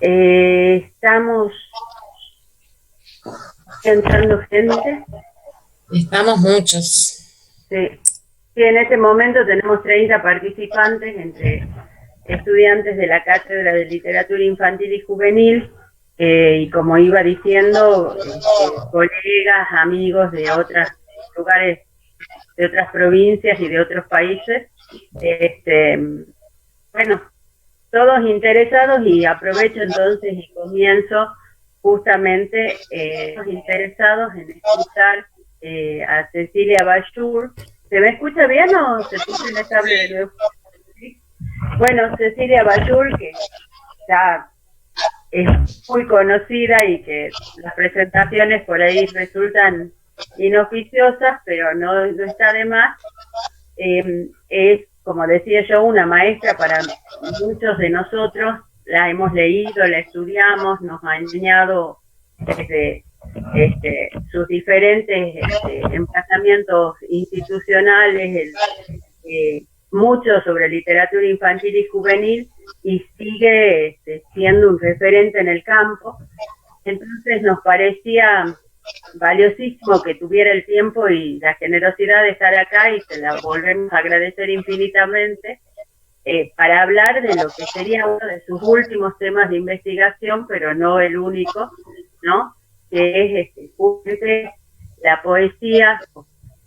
Estamos entrando gente. Estamos muchos. Sí. Sí, en este momento tenemos 30 participantes entre estudiantes de la Cátedra de Literatura Infantil y Juvenil, y como iba diciendo, colegas, amigos de otros lugares, de otras provincias y de otros países. Este, bueno, todos interesados, y aprovecho entonces y comienzo justamente interesados en escuchar a Cecilia Bashur. ¿Se me escucha bien o se puso inestable de nuevo? ¿Sí? Bueno, Cecilia Bashur, que ya es muy conocida y que las presentaciones por ahí resultan inoficiosas, pero no está de más. Es, como decía yo, una maestra para muchos de nosotros. La hemos leído, la estudiamos, nos ha enseñado desde sus diferentes emplazamientos institucionales, mucho sobre literatura infantil y juvenil, y sigue siendo un referente en el campo. Entonces nos parecía valiosísimo que tuviera el tiempo y la generosidad de estar acá, y se la volvemos a agradecer infinitamente, para hablar de lo que sería uno de sus últimos temas de investigación, pero no el único, ¿no? Que es justamente la poesía,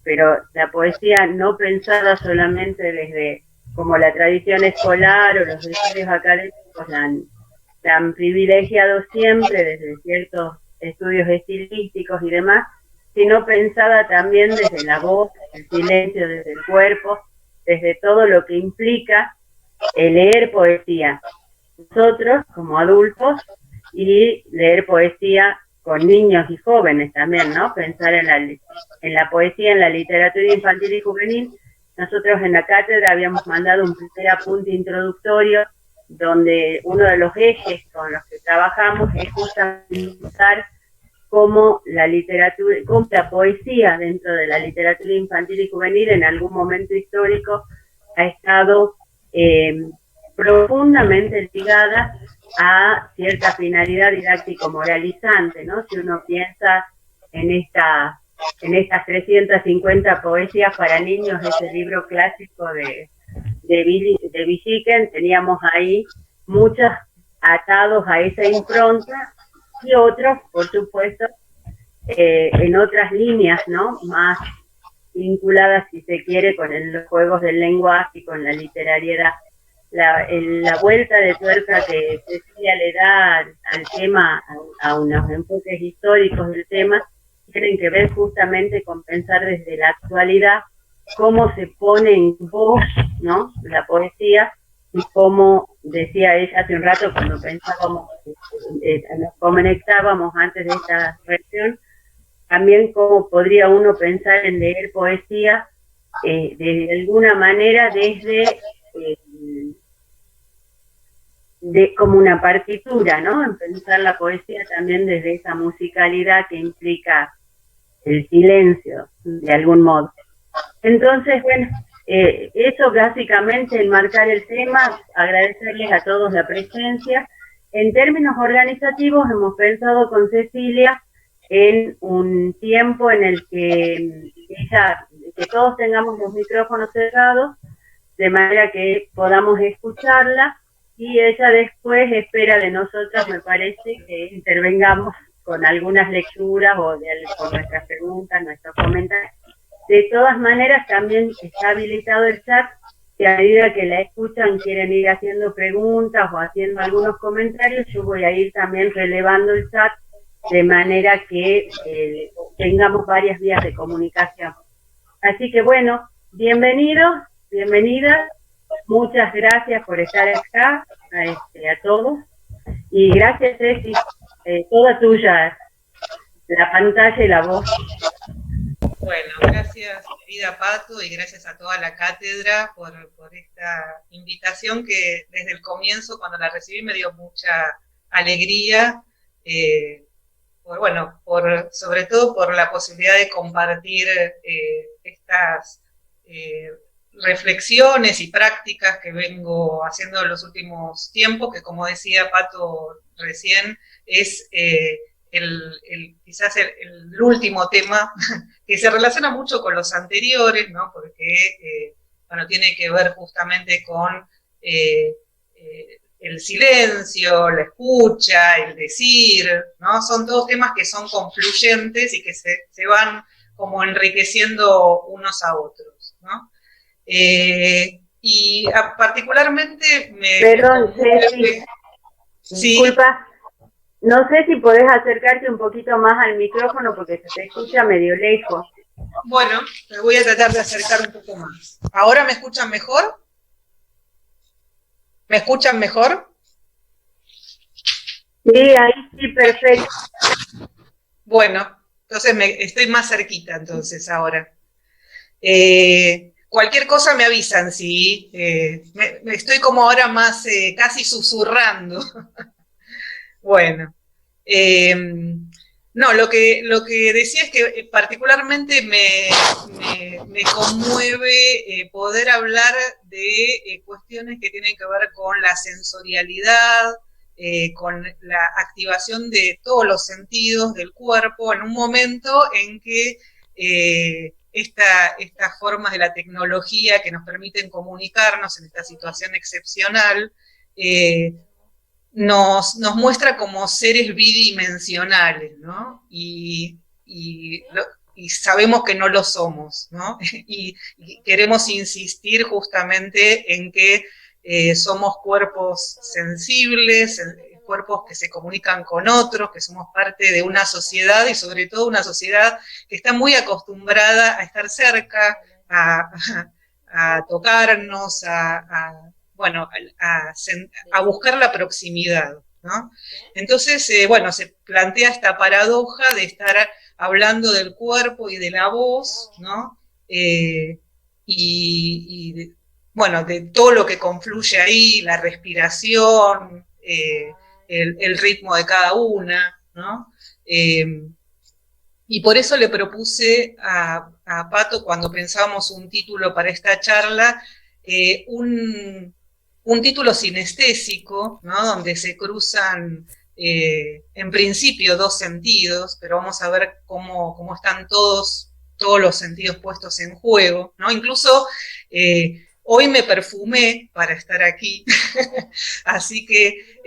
pero la poesía no pensada solamente desde como la tradición escolar o los estudios académicos la han privilegiado siempre desde ciertos estudios estilísticos y demás, sino pensada también desde la voz, el silencio, desde el cuerpo, desde todo lo que implica leer poesía nosotros como adultos, y leer poesía con niños y jóvenes también, ¿no? Pensar en la poesía, en la literatura infantil y juvenil. Nosotros en la cátedra habíamos mandado un primer apunte introductorio donde uno de los ejes con los que trabajamos es justamente pensar cómo la literatura, cómo la poesía dentro de la literatura infantil y juvenil en algún momento histórico ha estado eh, profundamente ligada a cierta finalidad didáctico-moralizante, ¿no? Si uno piensa en en estas 350 poesías para niños, ese libro clásico de Villiquen, teníamos ahí muchos atados a esa impronta, y otros, por supuesto, en otras líneas, ¿no? Más vinculadas, si se quiere, con los juegos del lenguaje y con la literariedad. La vuelta de tuerca que Cecilia le da al tema, a unos enfoques históricos del tema, tienen que ver justamente con pensar desde la actualidad cómo se pone en voz, ¿no? La poesía, y cómo decía ella hace un rato cuando pensábamos, nos conectábamos antes de esta reunión, también cómo podría uno pensar en leer poesía de alguna manera desde como una partitura, ¿no? En pensar la poesía también desde esa musicalidad que implica el silencio, de algún modo. Entonces, bueno, eso básicamente enmarcar el tema, agradecerles a todos la presencia. En términos organizativos, hemos pensado con Cecilia en un tiempo en el que todos tengamos los micrófonos cerrados, de manera que podamos escucharla, y ella después espera de nosotros, me parece, que intervengamos con algunas lecturas con nuestras preguntas, nuestros comentarios. De todas maneras, también está habilitado el chat, que a medida que la escuchan quieren ir haciendo preguntas o haciendo algunos comentarios, yo voy a ir también relevando el chat, de manera que tengamos varias vías de comunicación. Así que bueno, bienvenidos, bienvenidas, muchas gracias por estar acá, a todos, y gracias, Ceci, toda tuya, la pantalla y la voz. Bueno, gracias, querida Pato, y gracias a toda la cátedra por esta invitación que desde el comienzo, cuando la recibí, me dio mucha alegría, sobre todo por la posibilidad de compartir estas reflexiones y prácticas que vengo haciendo en los últimos tiempos, que como decía Pato recién, es quizás el último tema que se relaciona mucho con los anteriores, ¿no? Porque bueno, tiene que ver justamente con el silencio, la escucha, el decir, ¿no? Son todos temas que son confluyentes y que se van como enriqueciendo unos a otros, ¿no? Y particularmente Perdón, Ceci, sí. Disculpa, no sé si podés acercarte un poquito más al micrófono porque se te escucha medio lejos. Bueno, me voy a tratar de acercar un poco más. ¿Ahora me escuchan mejor? ¿Me escuchan mejor? Sí, ahí sí, perfecto. Bueno, entonces estoy más cerquita entonces ahora. Cualquier cosa me avisan, sí. Me estoy como ahora más casi susurrando. Bueno. No, lo que decía es que particularmente me conmueve poder hablar de cuestiones que tienen que ver con la sensorialidad, con la activación de todos los sentidos del cuerpo en un momento en que estas formas de la tecnología que nos permiten comunicarnos en esta situación excepcional nos muestra como seres bidimensionales, ¿no? Y sabemos que no lo somos, ¿no? Y queremos insistir justamente en que somos cuerpos sensibles, cuerpos que se comunican con otros, que somos parte de una sociedad y sobre todo una sociedad que está muy acostumbrada a estar cerca, a tocarnos, bueno, a buscar la proximidad, ¿no? Entonces, bueno, se plantea esta paradoja de estar hablando del cuerpo y de la voz, ¿no? Bueno, de todo lo que confluye ahí, la respiración, el ritmo de cada una, ¿no? Y por eso le propuse a Pato, cuando pensábamos un título para esta charla, un título sinestésico, ¿no? Donde se cruzan en principio dos sentidos, pero vamos a ver cómo están todos los sentidos puestos en juego, ¿no? Incluso hoy me perfumé para estar aquí, así que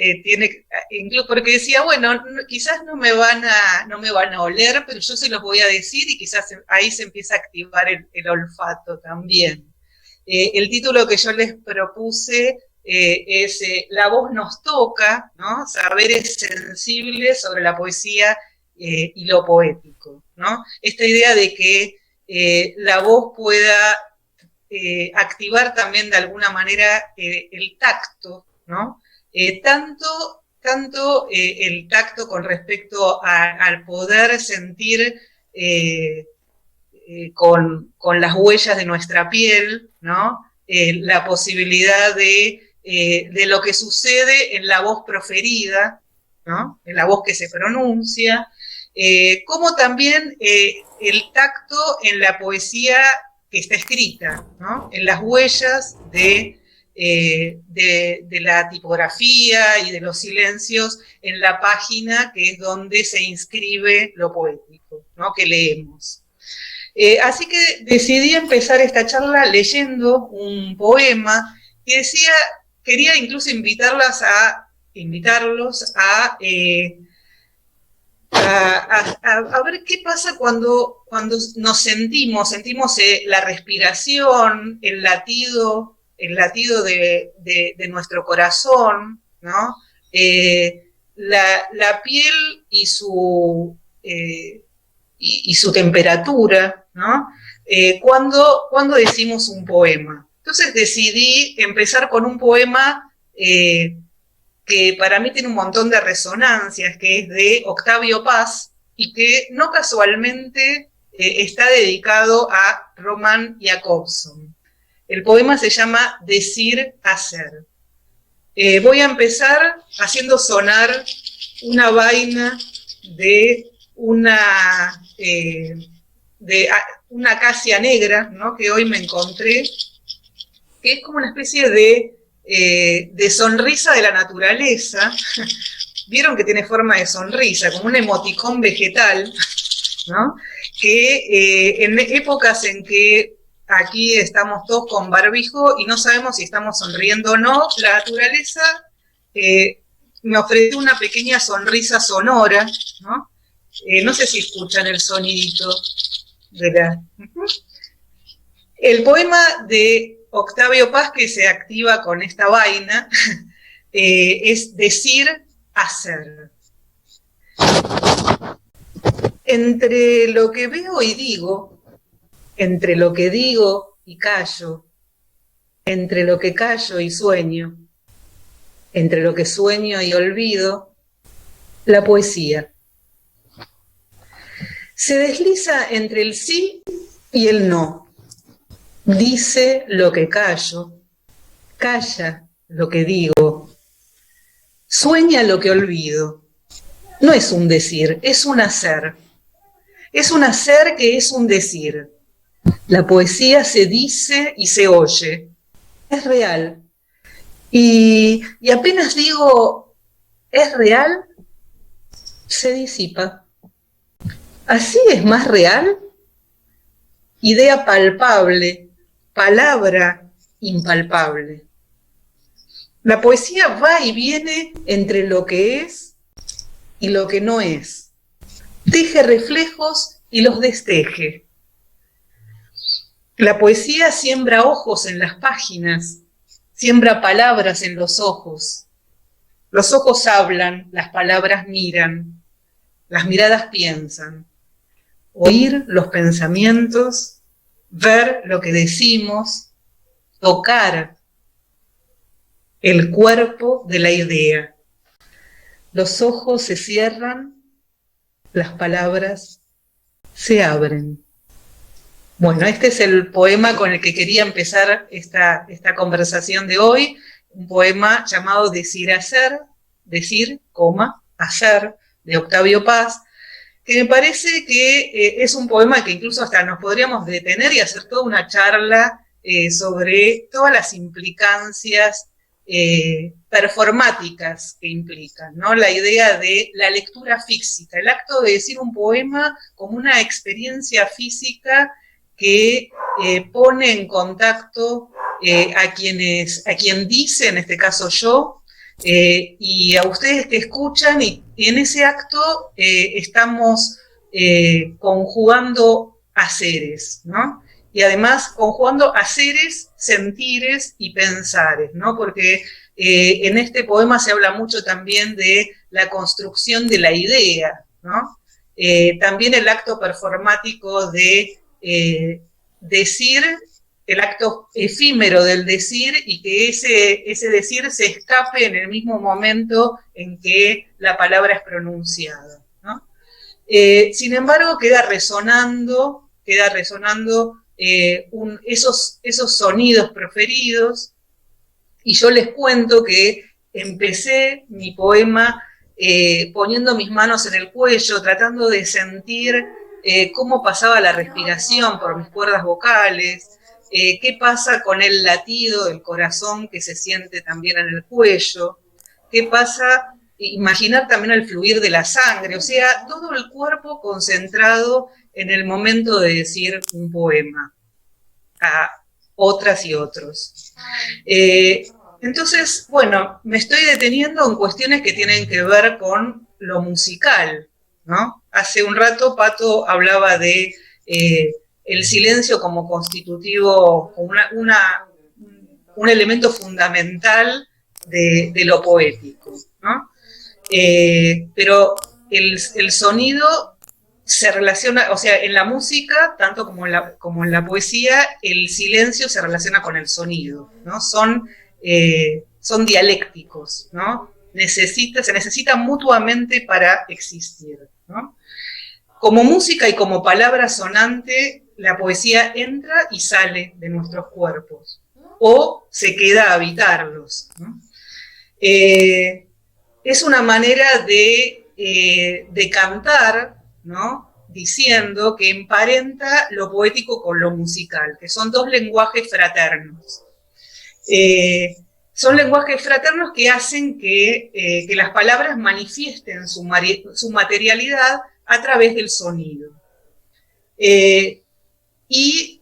incluso porque decía, bueno, quizás no me van a oler, pero yo se los voy a decir y quizás ahí se empieza a activar el olfato también. El título que yo les propuse es La voz nos toca, ¿no? Saberes sensibles sobre la poesía y lo poético, ¿no? Esta idea de que la voz pueda activar también de alguna manera el tacto, ¿no? Tanto el tacto con respecto al poder sentir con las huellas de nuestra piel, ¿no? La posibilidad de lo que sucede en la voz proferida, ¿no? En la voz que se pronuncia, como también el tacto en la poesía que está escrita, ¿no? En las huellas de la tipografía y de los silencios en la página que es donde se inscribe lo poético, ¿no? Que leemos. Así que decidí empezar esta charla leyendo un poema que quería incluso invitarlos a ver qué pasa cuando nos sentimos la respiración, el latido de nuestro corazón, ¿no? La piel y su temperatura, ¿no? Cuando decimos un poema. Entonces decidí empezar con un poema que para mí tiene un montón de resonancias, que es de Octavio Paz, y que no casualmente está dedicado a Roman Jakobson. El poema se llama Decir, hacer. Voy a empezar haciendo sonar una vaina de una acacia negra, ¿no? Que hoy me encontré que es como una especie de sonrisa de la naturaleza. Vieron que tiene forma de sonrisa, como un emoticón vegetal, ¿no? Que en épocas en que aquí estamos todos con barbijo y no sabemos si estamos sonriendo o no, la naturaleza me ofreció una pequeña sonrisa sonora, ¿no? No sé si escuchan el sonidito de la... El poema de Octavio Paz que se activa con esta vaina es decir, hacer. Entre lo que veo y digo, entre lo que digo y callo, entre lo que callo y sueño, entre lo que sueño y olvido, la poesía se desliza entre el sí y el no. Dice lo que callo, calla lo que digo, sueña lo que olvido. No es un decir, es un hacer. Es un hacer que es un decir. La poesía se dice y se oye. Es real. Y apenas digo, es real, se disipa. Así es más real. Idea palpable, palabra impalpable. La poesía va y viene entre lo que es y lo que no es. Teje reflejos y los desteje. La poesía siembra ojos en las páginas, siembra palabras en los ojos. Los ojos hablan, las palabras miran, las miradas piensan. Oír los pensamientos, ver lo que decimos, tocar el cuerpo de la idea. Los ojos se cierran, las palabras se abren. Bueno, este es el poema con el que quería empezar esta conversación de hoy, un poema llamado Decir, hacer, decir, hacer, de Octavio Paz, que me parece que es un poema que incluso hasta nos podríamos detener y hacer toda una charla sobre todas las implicancias performáticas que implican, ¿no? La idea de la lectura física, el acto de decir un poema como una experiencia física que pone en contacto a quien dice, en este caso yo, y a ustedes que escuchan, y en ese acto estamos conjugando haceres, ¿no? Y además conjugando haceres, sentires y pensares, ¿no? Porque en este poema se habla mucho también de la construcción de la idea, ¿no? También el acto performático de decir, el acto efímero del decir, y que ese decir se escape en el mismo momento en que la palabra es pronunciada, ¿no? Sin embargo, queda resonando esos sonidos proferidos, y yo les cuento que empecé mi poema poniendo mis manos en el cuello, tratando de sentir cómo pasaba la respiración por mis cuerdas vocales, qué pasa con el latido del corazón que se siente también en el cuello, qué pasa, imaginar también el fluir de la sangre, o sea, todo el cuerpo concentrado en el momento de decir un poema a otras y otros. Entonces, bueno, me estoy deteniendo en cuestiones que tienen que ver con lo musical, ¿no? Hace un rato Pato hablaba de el silencio como constitutivo, como un elemento fundamental de lo poético, ¿no? Pero el sonido se relaciona, o sea, en la música, tanto como en la poesía, el silencio se relaciona con el sonido, ¿no? Son dialécticos, ¿no? Se necesitan mutuamente para existir, ¿no? Como música y como palabra sonante, la poesía entra y sale de nuestros cuerpos, o se queda a habitarlos, ¿no? Es una manera de cantar, ¿no? Diciendo que emparenta lo poético con lo musical, que son dos lenguajes fraternos. Son lenguajes fraternos que hacen que las palabras manifiesten su materialidad a través del sonido. Y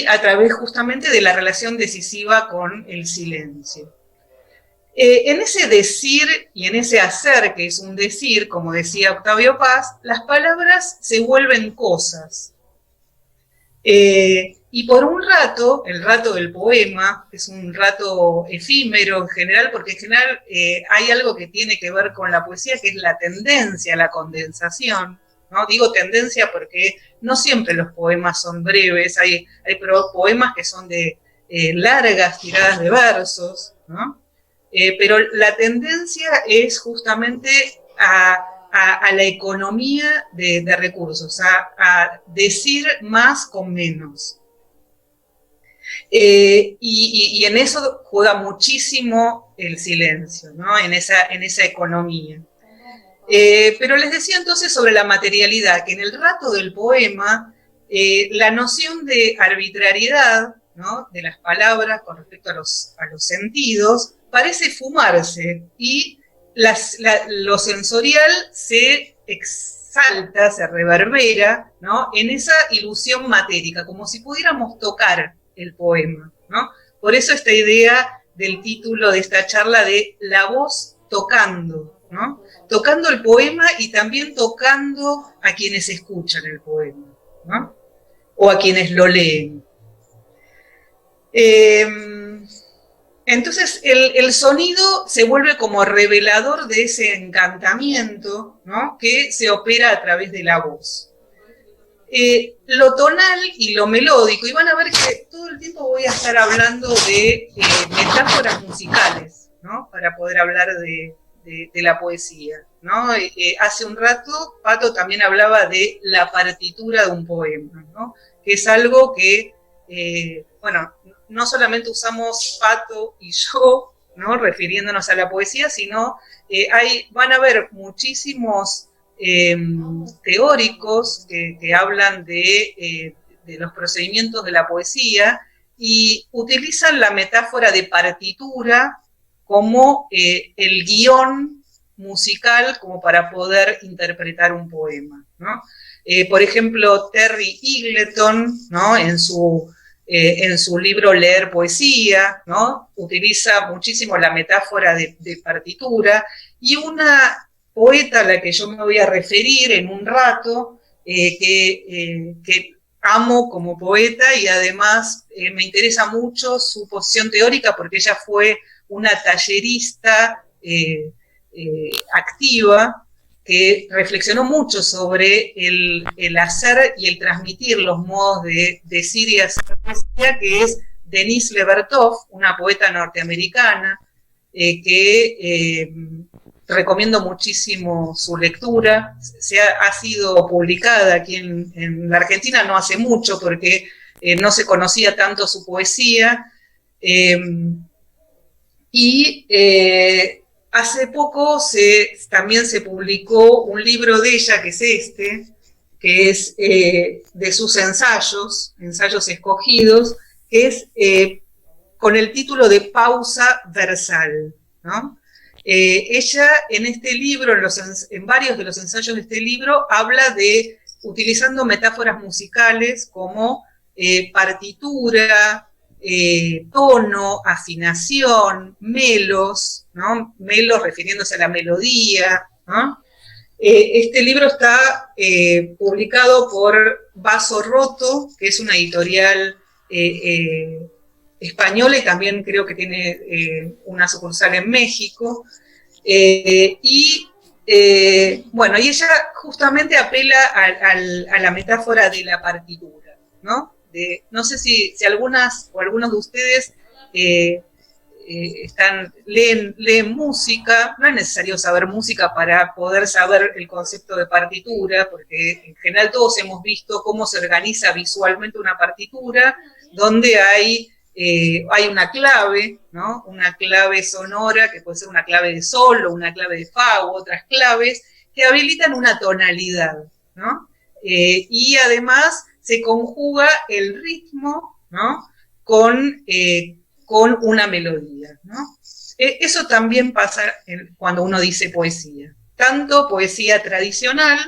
a través justamente de la relación decisiva con el silencio. En ese decir y en ese hacer, que es un decir, como decía Octavio Paz, las palabras se vuelven cosas. Y por un rato, el rato del poema, es un rato efímero en general, porque en general hay algo que tiene que ver con la poesía, que es la tendencia a la condensación, ¿no? Digo tendencia porque no siempre los poemas son breves, hay poemas que son de largas tiradas de versos, ¿no? Pero la tendencia es justamente a la economía de recursos, a decir más con menos. Y en eso juega muchísimo el silencio, ¿no? En esa economía. Pero les decía entonces sobre la materialidad, que en el rato del poema, la noción de arbitrariedad, ¿no?, de las palabras con respecto a los sentidos, parece fumarse y lo sensorial se exalta, se reverbera, ¿no?, en esa ilusión matérica, como si pudiéramos tocar el poema, ¿no? Por eso esta idea del título de esta charla de la voz tocando, ¿no? Tocando el poema y también tocando a quienes escuchan el poema, ¿no? O a quienes lo leen. Entonces el sonido se vuelve como revelador de ese encantamiento, ¿no?, que se opera a través de la voz. Lo tonal y lo melódico, y van a ver que todo el tiempo voy a estar hablando de metáforas musicales, ¿no?, para poder hablar de la poesía, ¿no? Hace un rato Pato también hablaba de la partitura de un poema, ¿no?, que es algo que, bueno, no solamente usamos Pato y yo, ¿no?, refiriéndonos a la poesía, sino van a haber muchísimos teóricos que hablan de los procedimientos de la poesía y utilizan la metáfora de partitura como el guión musical como para poder interpretar un poema, ¿no? Por ejemplo, Terry Eagleton, ¿no?, en su libro Leer Poesía, ¿no?, utiliza muchísimo la metáfora de partitura, y una poeta a la que yo me voy a referir en un rato, que amo como poeta y además me interesa mucho su posición teórica porque ella fue una tallerista activa que reflexionó mucho sobre el hacer y el transmitir los modos de decir y hacer poesía, que es Denise Levertov, una poeta norteamericana, que recomiendo muchísimo su lectura. Ha sido publicada aquí en la Argentina no hace mucho porque no se conocía tanto su poesía. Hace poco también se publicó un libro de ella, que es que es de sus ensayos escogidos, que es con el título de Pausa Versal, ¿no? Ella en este libro, en varios de los ensayos de este libro, habla de, utilizando metáforas musicales como partitura, tono, afinación, melos, ¿no?, melos refiriéndose a la melodía, ¿no? Este libro está publicado por Vaso Roto, que es una editorial española y también creo que tiene una sucursal en México. Bueno, y ella justamente apela a la metáfora de la partitura, ¿no? No sé si algunas o algunos de ustedes leen música. No es necesario saber música para poder saber el concepto de partitura, porque en general todos hemos visto cómo se organiza visualmente una partitura, donde hay una clave, ¿no?, una clave sonora, que puede ser una clave de sol o una clave de fa u otras claves, que habilitan una tonalidad, ¿no? Y además se conjuga el ritmo, ¿no?, con una melodía, ¿no? Eso también pasa cuando uno dice poesía, tanto poesía tradicional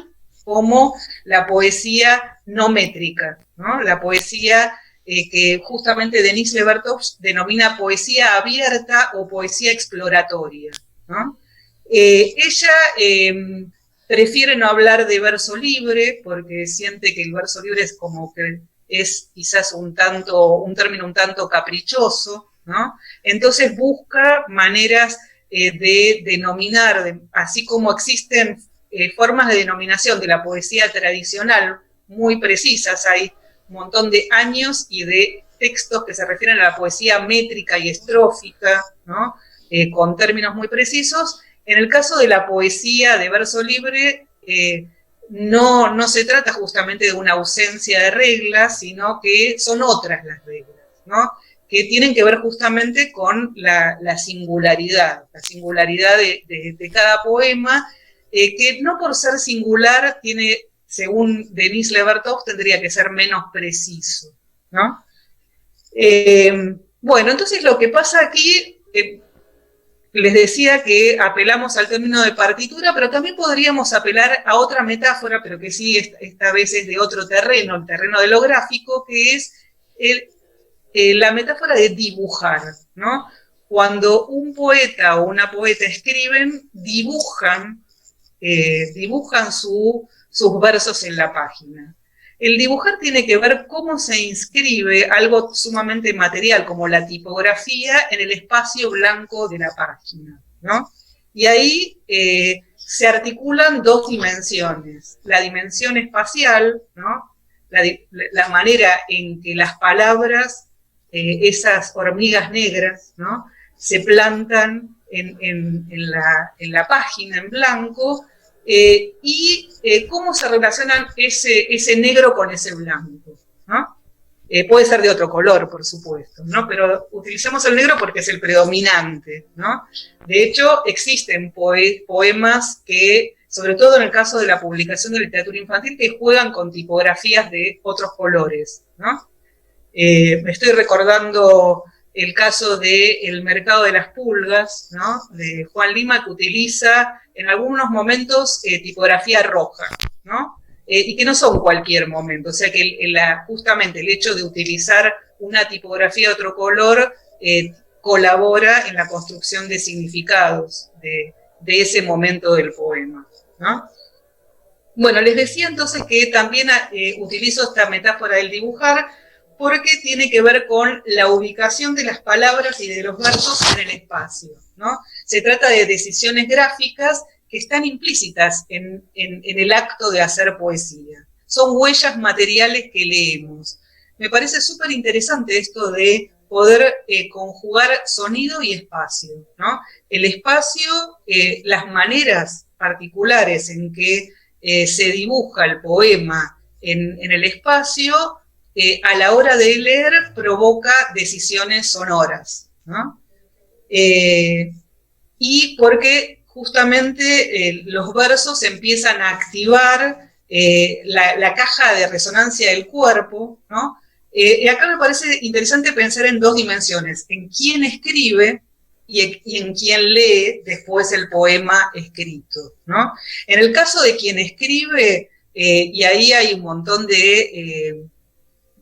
como la poesía no métrica, ¿no? La poesía que justamente Denise Levertov denomina poesía abierta o poesía exploratoria, ¿no? Ella prefiere no hablar de verso libre porque siente que el verso libre es como que es quizás un término un tanto caprichoso, ¿no? Entonces busca maneras de denominar, así como existen formas de denominación de la poesía tradicional muy precisas, hay un montón de años y de textos que se refieren a la poesía métrica y estrófica, ¿no? Con términos muy precisos. En el caso de la poesía de verso libre, no se trata justamente de una ausencia de reglas, sino que son otras las reglas, ¿no? Que tienen que ver justamente con la singularidad de cada poema, que no por ser singular tiene, según Denise Levertov, tendría que ser menos preciso, ¿no? Bueno, entonces lo que pasa aquí, les decía que apelamos al término de partitura, pero también podríamos apelar a otra metáfora, pero que sí, esta vez es de otro terreno, el terreno de lo gráfico, que es la metáfora de dibujar, ¿no? Cuando un poeta o una poeta escriben, dibujan sus versos en la página. El dibujar tiene que ver cómo se inscribe algo sumamente material, como la tipografía, en el espacio blanco de la página, ¿no? Y ahí se articulan dos dimensiones. La dimensión espacial, ¿no? La manera en que las palabras, esas hormigas negras, ¿no? Se plantan en la página en blanco, y cómo se relacionan ese negro con ese blanco, ¿no? Puede ser de otro color, por supuesto, ¿no? Pero utilizamos el negro porque es el predominante, ¿no? De hecho, existen poemas que, sobre todo en el caso de la publicación de literatura infantil, que juegan con tipografías de otros colores, ¿no? Me estoy recordando el caso de El mercado de las pulgas, ¿no? De Juan Lima, que utiliza en algunos momentos tipografía roja, ¿no? Y que no son cualquier momento, o sea que justamente el hecho de utilizar una tipografía de otro color colabora en la construcción de significados de ese momento del poema, ¿no? Bueno, les decía entonces que también utilizo esta metáfora del dibujar porque tiene que ver con la ubicación de las palabras y de los versos en el espacio, ¿no? Se trata de decisiones gráficas que están implícitas en el acto de hacer poesía. Son huellas materiales que leemos. Me parece súper interesante esto de poder conjugar sonido y espacio, ¿no? El espacio, las maneras particulares en que se dibuja el poema en el espacio, a la hora de leer provoca decisiones sonoras, ¿no? Y porque justamente los versos empiezan a activar la caja de resonancia del cuerpo, ¿no? Y acá me parece interesante pensar en dos dimensiones, en quién escribe y en quién lee después el poema escrito, ¿no? En el caso de quien escribe, y ahí hay un montón de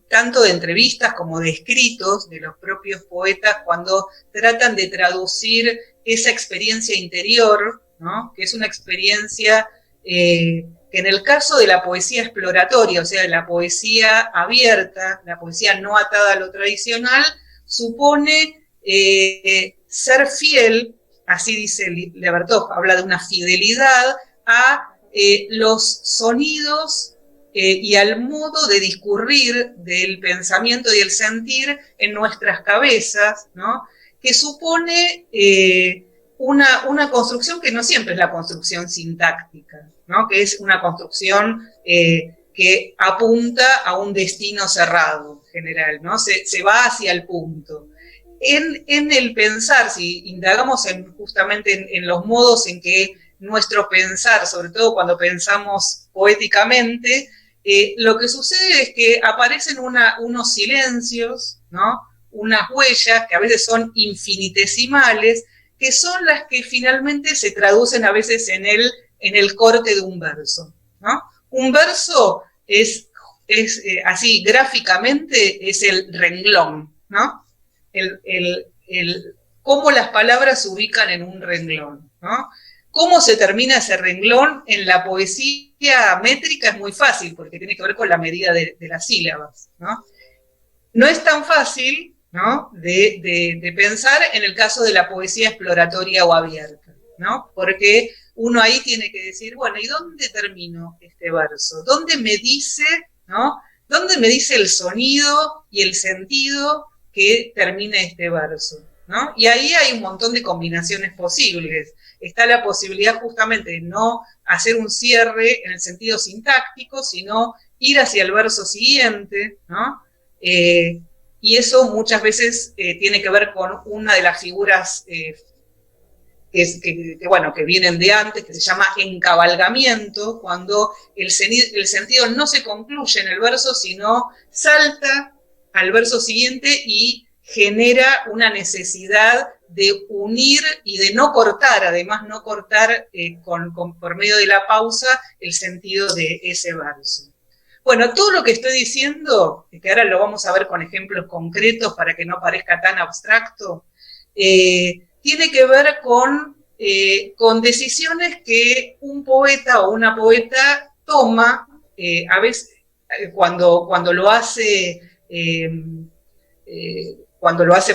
tanto de entrevistas como de escritos de los propios poetas cuando tratan de traducir esa experiencia interior, ¿no? Que es una experiencia que en el caso de la poesía exploratoria, o sea, de la poesía abierta, la poesía no atada a lo tradicional, supone ser fiel, así dice Levertov, habla de una fidelidad a los sonidos y al modo de discurrir del pensamiento y el sentir en nuestras cabezas, ¿no? Que supone una construcción que no siempre es la construcción sintáctica, ¿no? Que es una construcción que apunta a un destino cerrado general, ¿no? Se va hacia el punto. En el pensar, si indagamos justamente en los modos en que nuestro pensar, sobre todo cuando pensamos poéticamente, lo que sucede es que aparecen unos silencios, ¿no? unas huellas que a veces son infinitesimales, que son las que finalmente se traducen a veces en el corte de un verso, ¿no? Un verso es así, gráficamente, es el renglón, ¿no? Cómo las palabras se ubican en un renglón, ¿no? ¿Cómo se termina ese renglón? En la poesía métrica es muy fácil, porque tiene que ver con la medida de las sílabas, ¿no? No es tan fácil, ¿no?, de pensar en el caso de la poesía exploratoria o abierta, ¿no? Porque uno ahí tiene que decir, bueno, ¿y dónde termino este verso? ¿Dónde me dice, ¿no? ¿Dónde me dice el sonido y el sentido que termina este verso, ¿no? Y ahí hay un montón de combinaciones posibles. Está la posibilidad justamente de no hacer un cierre en el sentido sintáctico, sino ir hacia el verso siguiente, ¿no? Y eso muchas veces tiene que ver con una de las figuras que vienen de antes, que se llama encabalgamiento, cuando el sentido no se concluye en el verso, sino salta al verso siguiente y genera una necesidad de unir y de no cortar, además no cortar por medio de la pausa el sentido de ese verso. Bueno, todo lo que estoy diciendo, que ahora lo vamos a ver con ejemplos concretos para que no parezca tan abstracto, tiene que ver con decisiones que un poeta o una poeta toma, a veces cuando lo hace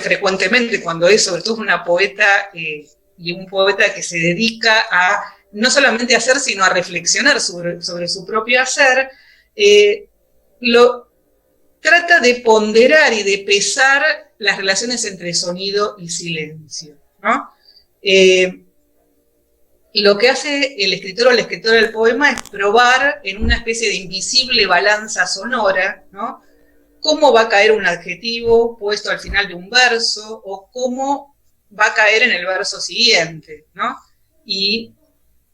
frecuentemente, cuando es sobre todo una poeta y un poeta que se dedica a no solamente a hacer, sino a reflexionar sobre su propio hacer, trata de ponderar y de pesar las relaciones entre sonido y silencio, ¿no? Lo que hace el escritor o la escritora del poema es probar en una especie de invisible balanza sonora, ¿no?, cómo va a caer un adjetivo puesto al final de un verso o cómo va a caer en el verso siguiente, ¿no? Y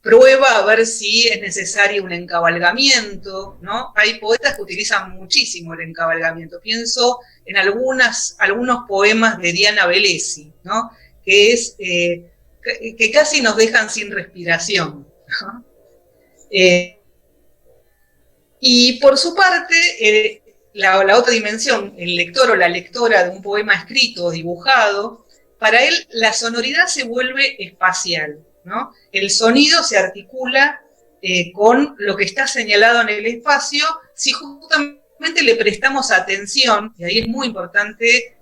prueba a ver si es necesario un encabalgamiento, ¿no? Hay poetas que utilizan muchísimo el encabalgamiento. Pienso en algunos poemas de Diana Velesi, ¿no?, que casi nos dejan sin respiración, ¿no? Y por su parte, la otra dimensión, el lector o la lectora de un poema escrito o dibujado, para él la sonoridad se vuelve espacial, ¿no? El sonido se articula con lo que está señalado en el espacio si justamente le prestamos atención, y ahí es muy importante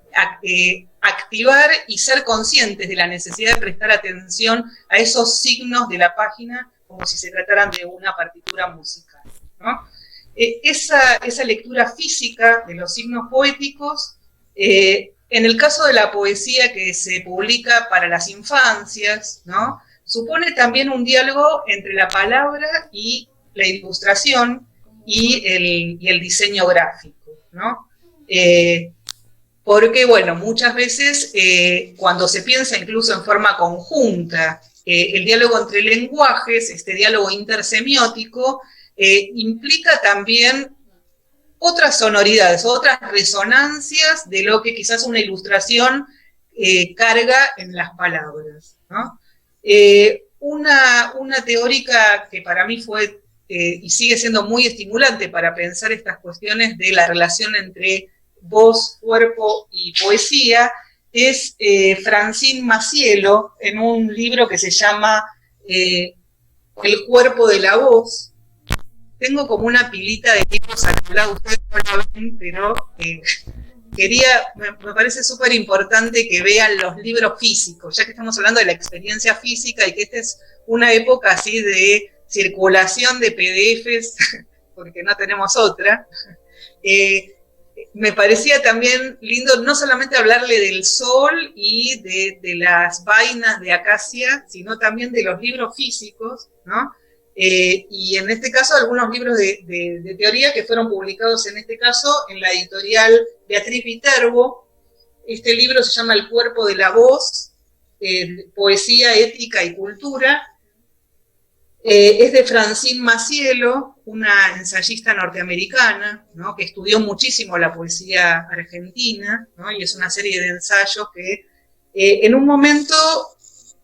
activar y ser conscientes de la necesidad de prestar atención a esos signos de la página como si se trataran de una partitura musical, ¿no? Esa lectura física de los signos poéticos, en el caso de la poesía que se publica para las infancias, ¿no?, supone también un diálogo entre la palabra y la ilustración y el diseño gráfico, ¿no? Porque, bueno, muchas veces cuando se piensa incluso en forma conjunta, el diálogo entre lenguajes, este diálogo intersemiótico, implica también otras sonoridades, otras resonancias de lo que quizás una ilustración carga en las palabras, ¿no? Una teórica que para mí fue y sigue siendo muy estimulante para pensar estas cuestiones de la relación entre voz, cuerpo y poesía es Francine Macielo, en un libro que se llama El cuerpo de la voz. Tengo como una pilita de libros al lado, ustedes no la ven, pero me parece súper importante que vean los libros físicos, ya que estamos hablando de la experiencia física y que esta es una época así de circulación de PDFs, porque no tenemos otra. Me parecía también lindo no solamente hablarle del sol y de las vainas de acacia, sino también de los libros físicos, ¿no? Y en este caso algunos libros de teoría que fueron publicados en este caso en la editorial Beatriz Viterbo. Este libro se llama El cuerpo de la voz, poesía, ética y cultura. Es de Francine Macielo, una ensayista norteamericana, ¿no?, que estudió muchísimo la poesía argentina, ¿no?, y es una serie de ensayos que en un momento,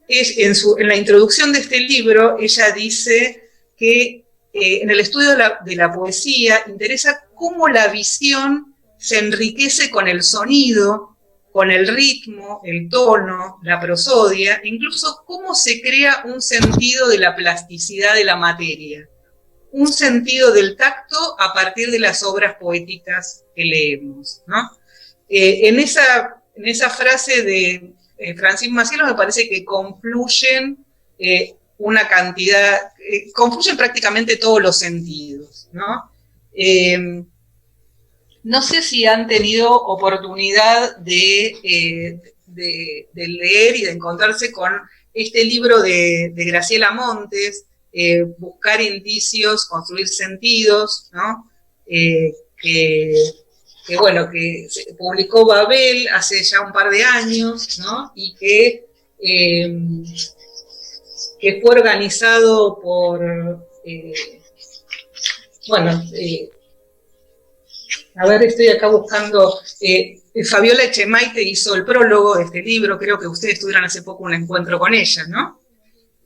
en la introducción de este libro, ella dice que en el estudio de la poesía interesa cómo la visión se enriquece con el sonido, con el ritmo, el tono, la prosodia, e incluso cómo se crea un sentido de la plasticidad de la materia, un sentido del tacto a partir de las obras poéticas que leemos, ¿no? En esa frase de Francine Macielo me parece que confluyen una cantidad, confluyen prácticamente todos los sentidos, ¿no? No sé si han tenido oportunidad de leer y de encontrarse con este libro de Graciela Montes, Buscar indicios, construir sentidos, ¿no? Bueno, que se publicó Babel hace ya un par de años, ¿no? Y que fue organizado por, a ver, estoy acá buscando, Fabiola Echemaite hizo el prólogo de este libro, creo que ustedes tuvieron hace poco un encuentro con ella, ¿no?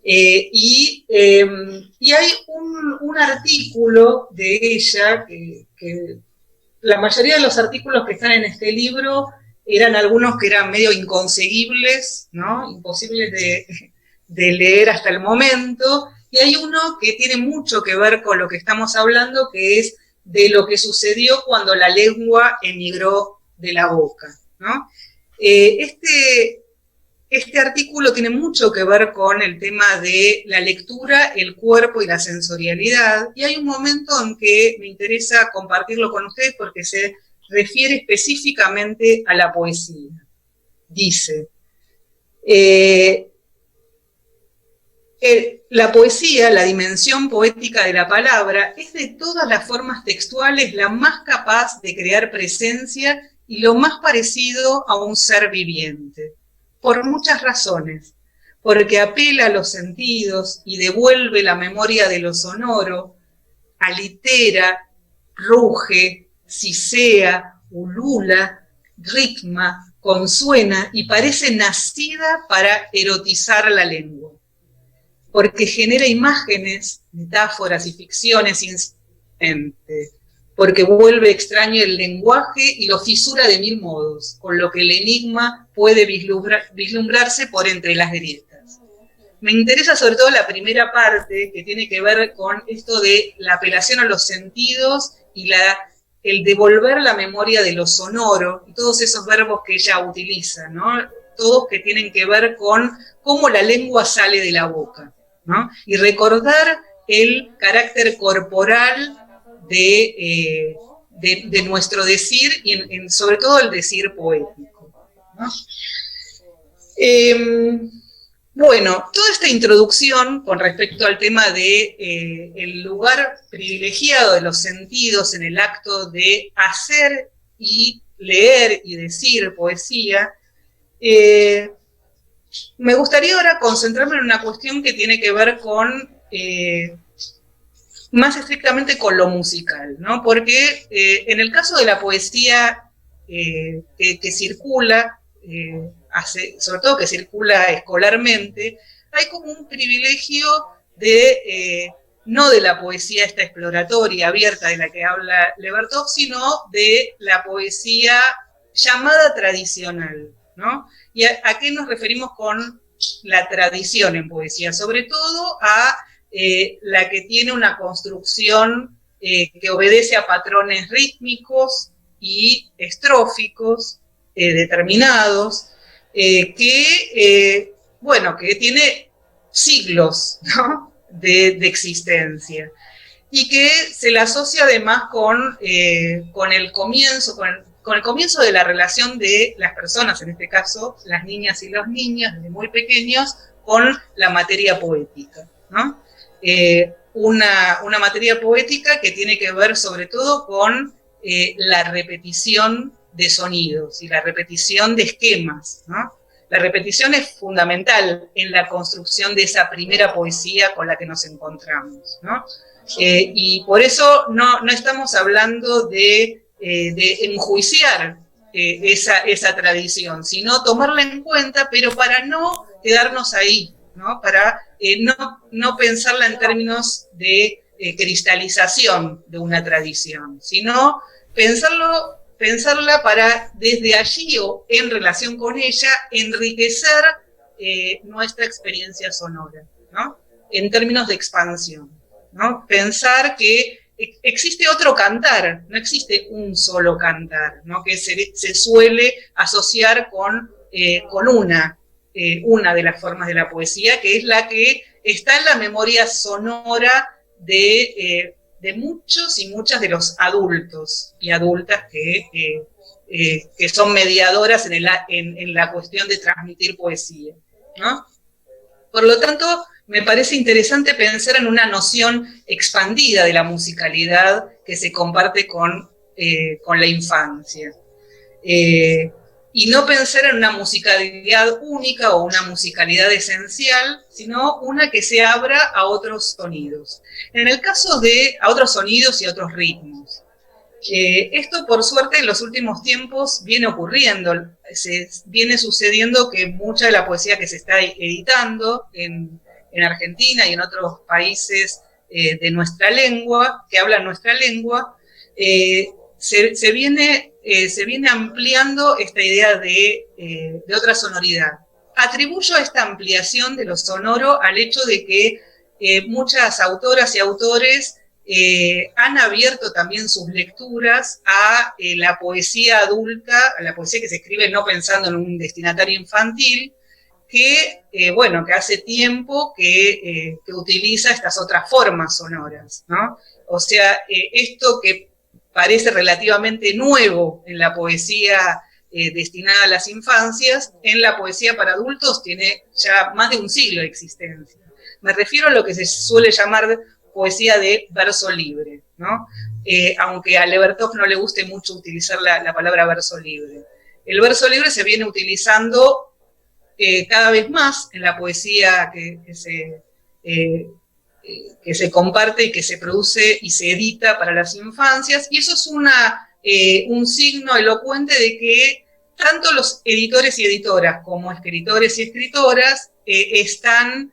Y hay un artículo de ella que la mayoría de los artículos que están en este libro eran algunos que eran medio inconseguibles, ¿no? Imposibles de leer hasta el momento, y hay uno que tiene mucho que ver con lo que estamos hablando, que es de lo que sucedió cuando la lengua emigró de la boca, ¿no? Este artículo tiene mucho que ver con el tema de la lectura, el cuerpo y la sensorialidad, y hay un momento en que me interesa compartirlo con ustedes porque se refiere específicamente a la poesía. Dice, la poesía, la dimensión poética de la palabra, es de todas las formas textuales la más capaz de crear presencia y lo más parecido a un ser viviente. Por muchas razones, porque apela a los sentidos y devuelve la memoria de lo sonoro, alitera, ruge, sisea, ulula, ritma, consuena y parece nacida para erotizar la lengua, porque genera imágenes, metáforas y ficciones insistentes, porque vuelve extraño el lenguaje y lo fisura de mil modos, con lo que el enigma puede vislumbrarse por entre las grietas. Me interesa sobre todo la primera parte, que tiene que ver con esto de la apelación a los sentidos y el devolver la memoria de lo sonoro, y todos esos verbos que ella utiliza, ¿no? Todos que tienen que ver con cómo la lengua sale de la boca, ¿no? Y recordar el carácter corporal de nuestro decir y sobre todo el decir poético, ¿no? Bueno, toda esta introducción con respecto al tema de el lugar privilegiado de los sentidos en el acto de hacer y leer y decir poesía, me gustaría ahora concentrarme en una cuestión que tiene que ver con más estrictamente con lo musical, ¿no? Porque en el caso de la poesía que circula, sobre todo que circula escolarmente, hay como un privilegio de, no de la poesía esta exploratoria, abierta, de la que habla Levertov, sino de la poesía llamada tradicional, ¿no? ¿Y a qué nos referimos con la tradición en poesía? Sobre todo a la que tiene una construcción que obedece a patrones rítmicos y estróficos determinados, que tiene siglos, ¿no?, de existencia, y que se la asocia además con el comienzo, con el comienzo de la relación de las personas, en este caso las niñas y los niños, desde muy pequeños, con la materia poética, ¿no? Una materia poética que tiene que ver sobre todo con la repetición de sonidos y la repetición de esquemas, ¿no? la repetición es fundamental en la construcción de esa primera poesía con la que nos encontramos, ¿no? Y por eso no estamos hablando de enjuiciar esa tradición, sino tomarla en cuenta, pero para no quedarnos ahí, ¿no? Para no pensarla en términos de cristalización de una tradición, sino pensarla para desde allí o en relación con ella enriquecer nuestra experiencia sonora, ¿no? En términos de expansión, ¿no? Pensar que existe otro cantar, no existe un solo cantar, ¿no? Que se suele asociar con una de las formas de la poesía, que es la que está en la memoria sonora de muchos y muchas de los adultos y adultas que son mediadoras en la cuestión de transmitir poesía, ¿no? Por lo tanto, me parece interesante pensar en una noción expandida de la musicalidad que se comparte con la infancia. Y no pensar en una musicalidad única o una musicalidad esencial, sino una que se abra a otros sonidos. En el caso a otros sonidos y a otros ritmos. Esto, por suerte, en los últimos tiempos viene ocurriendo. Viene sucediendo que mucha de la poesía que se está editando en Argentina y en otros países de nuestra lengua, que hablan nuestra lengua, se viene ampliando esta idea de otra sonoridad. Atribuyo esta ampliación de lo sonoro al hecho de que muchas autoras y autores han abierto también sus lecturas a la poesía adulta, a la poesía que se escribe no pensando en un destinatario infantil, que hace tiempo que utiliza estas otras formas sonoras, ¿no? O sea, esto que parece relativamente nuevo en la poesía destinada a las infancias, en la poesía para adultos tiene ya más de un siglo de existencia. Me refiero a lo que se suele llamar poesía de verso libre, ¿no? Aunque a Levertov no le guste mucho utilizar la palabra verso libre. El verso libre se viene utilizando cada vez más en la poesía que se comparte y que se produce y se edita para las infancias, y eso es un signo elocuente de que tanto los editores y editoras como escritores y escritoras están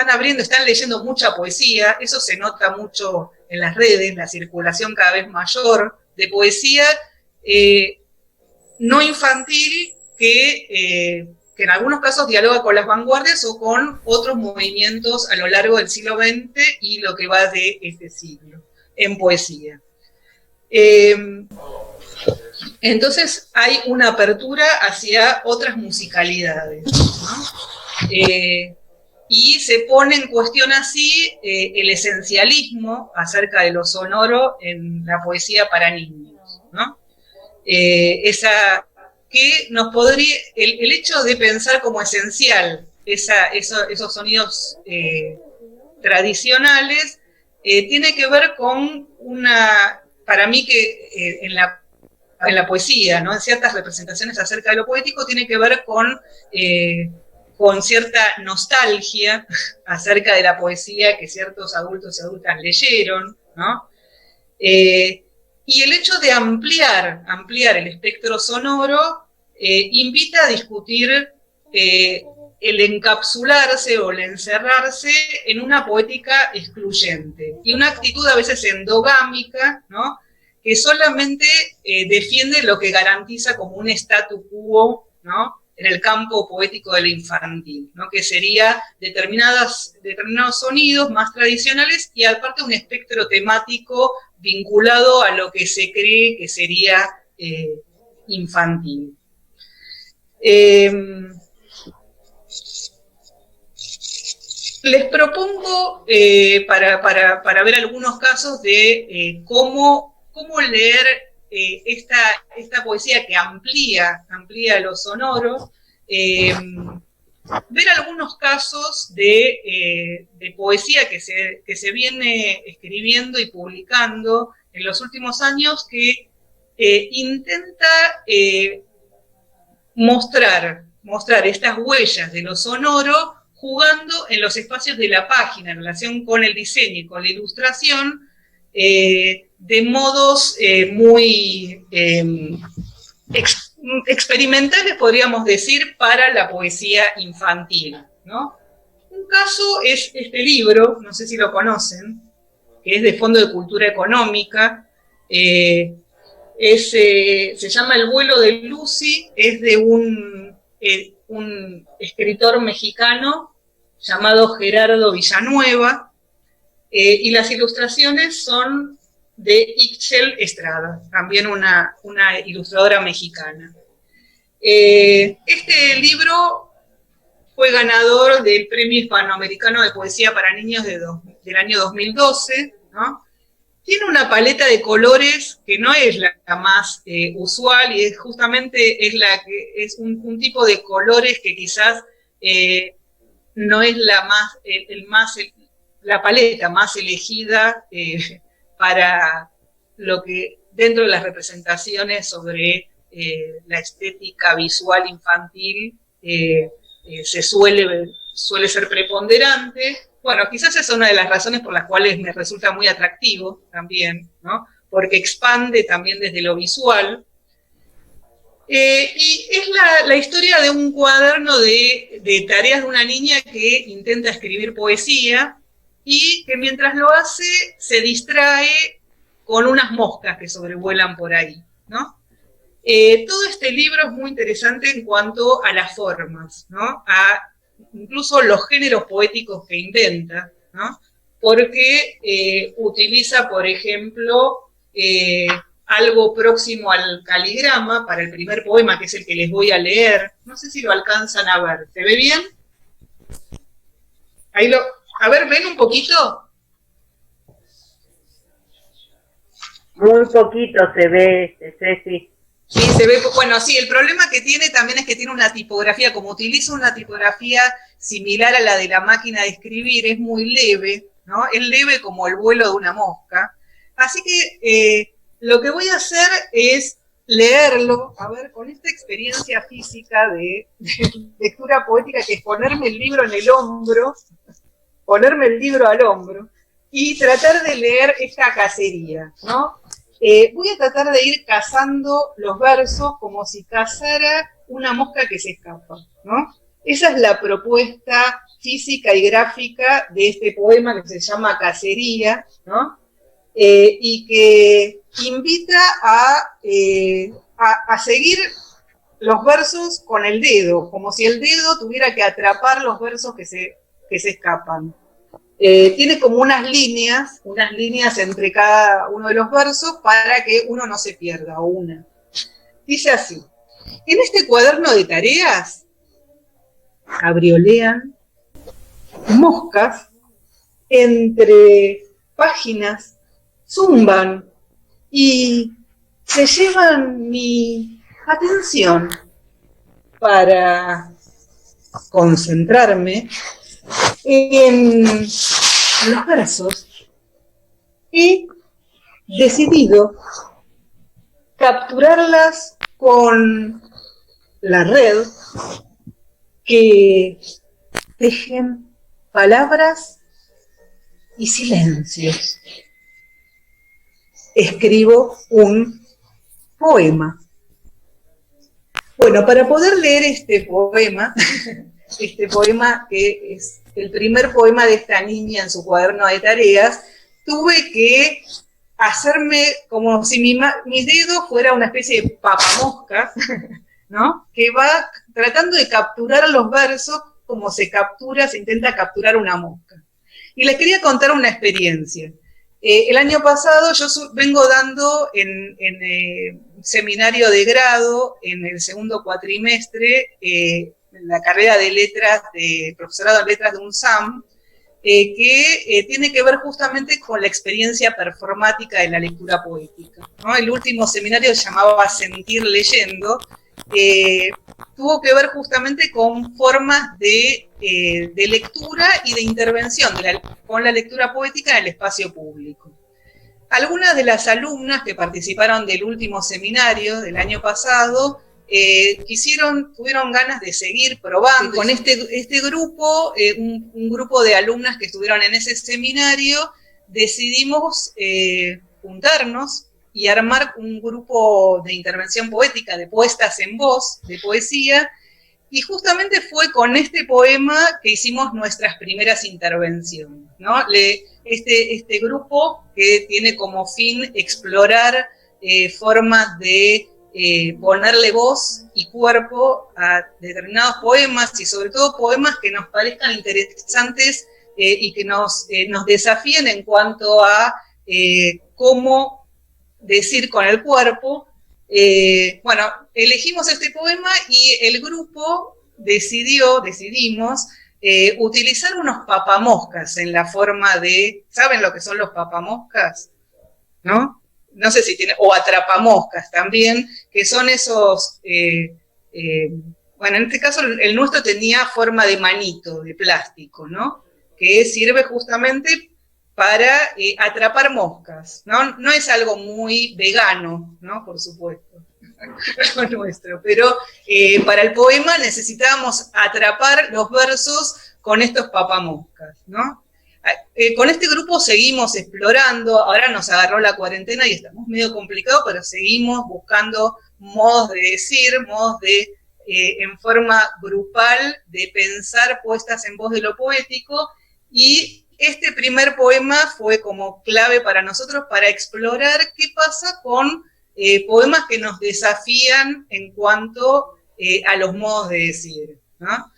abriendo, están leyendo mucha poesía. Eso se nota mucho en las redes, la circulación cada vez mayor de poesía no infantil que en algunos casos dialoga con las vanguardias o con otros movimientos a lo largo del siglo XX y lo que va de este siglo en poesía. Entonces hay una apertura hacia otras musicalidades, ¿no? Y se pone en cuestión así el esencialismo acerca de lo sonoro en la poesía para niños, ¿no? Que nos podría, el hecho de pensar como esencial esos sonidos tradicionales tiene que ver con para mí que en la poesía, ¿no? En ciertas representaciones acerca de lo poético, tiene que ver con cierta nostalgia acerca de la poesía que ciertos adultos y adultas leyeron, ¿no? Y el hecho de ampliar el espectro sonoro invita a discutir el encapsularse o el encerrarse en una poética excluyente y una actitud a veces endogámica, ¿no? Que solamente defiende lo que garantiza como un statu quo, ¿no? En el campo poético de lo infantil, ¿no? Que sería determinados sonidos más tradicionales y aparte un espectro temático vinculado a lo que se cree que sería infantil. Les propongo, para ver algunos casos de cómo leer esta poesía que amplía lo sonoro, ver algunos casos de poesía que se viene escribiendo y publicando en los últimos años que intenta mostrar estas huellas de lo sonoro jugando en los espacios de la página en relación con el diseño y con la ilustración, de modos muy experimentales, podríamos decir, para la poesía infantil, ¿no? Un caso es este libro, no sé si lo conocen, que es de Fondo de Cultura Económica, se llama El vuelo de Lucy, es de un escritor mexicano llamado Gerardo Villanueva, y las ilustraciones son de Ixchel Estrada, también una ilustradora mexicana. Este libro fue ganador del Premio Hispanoamericano de Poesía para Niños del año 2012, ¿no? Tiene una paleta de colores que no es la más usual, y justamente es un tipo de colores que quizás no es la paleta más elegida para lo que dentro de las representaciones sobre la estética visual infantil suele ser preponderante. Bueno, quizás esa es una de las razones por las cuales me resulta muy atractivo también, ¿no? Porque expande también desde lo visual. Y es la historia de un cuaderno de tareas de una niña que intenta escribir poesía y que mientras lo hace se distrae con unas moscas que sobrevuelan por ahí, ¿no? Todo este libro es muy interesante en cuanto a las formas, ¿no? Incluso los géneros poéticos que inventa, ¿no? Porque utiliza, por ejemplo, algo próximo al caligrama para el primer poema, que es el que les voy a leer. No sé si lo alcanzan a ver. ¿Se ve bien? A ver, ¿ven un poquito? Muy poquito se ve, Ceci. Sí, se ve, bueno, sí, el problema que tiene también es que tiene una tipografía, como utiliza una tipografía similar a la de la máquina de escribir, es muy leve, ¿no? Es leve como el vuelo de una mosca. Así que lo que voy a hacer es leerlo, a ver, con esta experiencia física de lectura poética, que es ponerme el libro en el hombro, ponerme el libro al hombro, y tratar de leer esta cacería, ¿no? Voy a tratar de ir cazando los versos como si cazara una mosca que se escapa, ¿no? Esa es la propuesta física y gráfica de este poema que se llama Cacería, ¿no? Y que invita a seguir los versos con el dedo, como si el dedo tuviera que atrapar los versos que se escapan. Tiene como unas líneas entre cada uno de los versos para que uno no se pierda, o una. Dice así: en este cuaderno de tareas cabriolean moscas entre páginas, zumban y se llevan mi atención. Para concentrarme en los versos, he decidido capturarlas con la red que tejen palabras y silencios. Escribo un poema. Bueno, para poder leer este poema que es el primer poema de esta niña en su cuaderno de tareas, tuve que hacerme como si mi dedo fuera una especie de papamosca, ¿no? Que va tratando de capturar los versos como se intenta capturar una mosca. Y les quería contar una experiencia. El año pasado yo vengo dando en seminario de grado, en el segundo cuatrimestre, en la carrera de letras, de profesorado en letras de UNSAM, que tiene que ver justamente con la experiencia performática de la lectura poética, ¿no? El último seminario se llamaba Sentir leyendo, tuvo que ver justamente con formas de lectura y de intervención con la lectura poética en el espacio público. Algunas de las alumnas que participaron del último seminario del año pasado tuvieron ganas de seguir probando. Con este grupo, un grupo de alumnas que estuvieron en ese seminario, decidimos juntarnos y armar un grupo de intervención poética, de puestas en voz, de poesía, y justamente fue con este poema que hicimos nuestras primeras intervenciones, ¿no? Este grupo que tiene como fin explorar formas de ponerle voz y cuerpo a determinados poemas, y sobre todo poemas que nos parezcan interesantes y que nos desafíen en cuanto a cómo decir con el cuerpo. Bueno, elegimos este poema y el grupo decidimos utilizar unos papamoscas en la forma de, ¿saben lo que son los papamoscas? ¿No? No sé si tiene, o atrapamoscas también, que son esos, bueno, en este caso el nuestro tenía forma de manito, de plástico, ¿no? Que sirve justamente para atrapar moscas, ¿no? No es algo muy vegano, ¿no? Por supuesto, algo nuestro, pero para el poema necesitábamos atrapar los versos con estos papamoscas, ¿no? Con este grupo seguimos explorando, ahora nos agarró la cuarentena y estamos medio complicados, pero seguimos buscando modos de decir, modos de, en forma grupal, de pensar puestas en voz de lo poético, y este primer poema fue como clave para nosotros para explorar qué pasa con poemas que nos desafían en cuanto a los modos de decir, ¿no?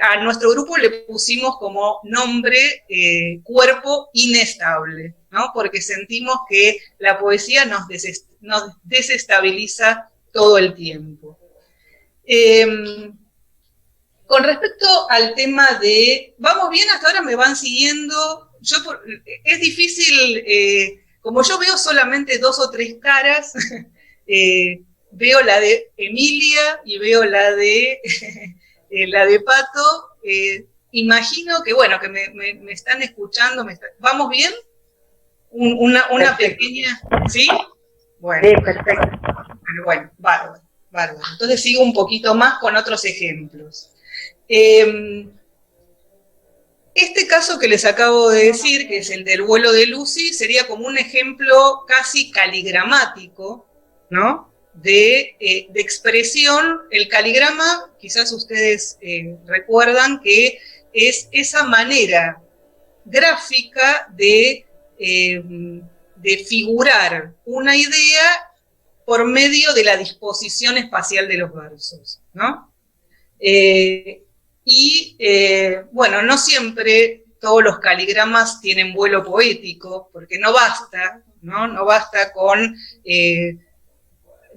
A nuestro grupo le pusimos como nombre cuerpo inestable, ¿no? Porque sentimos que la poesía nos desestabiliza todo el tiempo. Con respecto al tema de, ¿vamos bien hasta ahora? ¿Me van siguiendo? Es difícil, como yo veo solamente 2 o 3 caras, veo la de Emilia y veo la de Pato, imagino que, bueno, que me están escuchando, ¿vamos bien? Una pequeña, ¿sí? Bueno, sí, perfecto. Bueno, bárbaro. Entonces sigo un poquito más con otros ejemplos. Este caso que les acabo de decir, que es el del vuelo de Lucy, sería como un ejemplo casi caligramático, ¿no? De expresión. El caligrama, quizás ustedes recuerdan que es esa manera gráfica de figurar una idea por medio de la disposición espacial de los versos, ¿no? Bueno, no siempre todos los caligramas tienen vuelo poético, porque no basta, ¿no? No basta con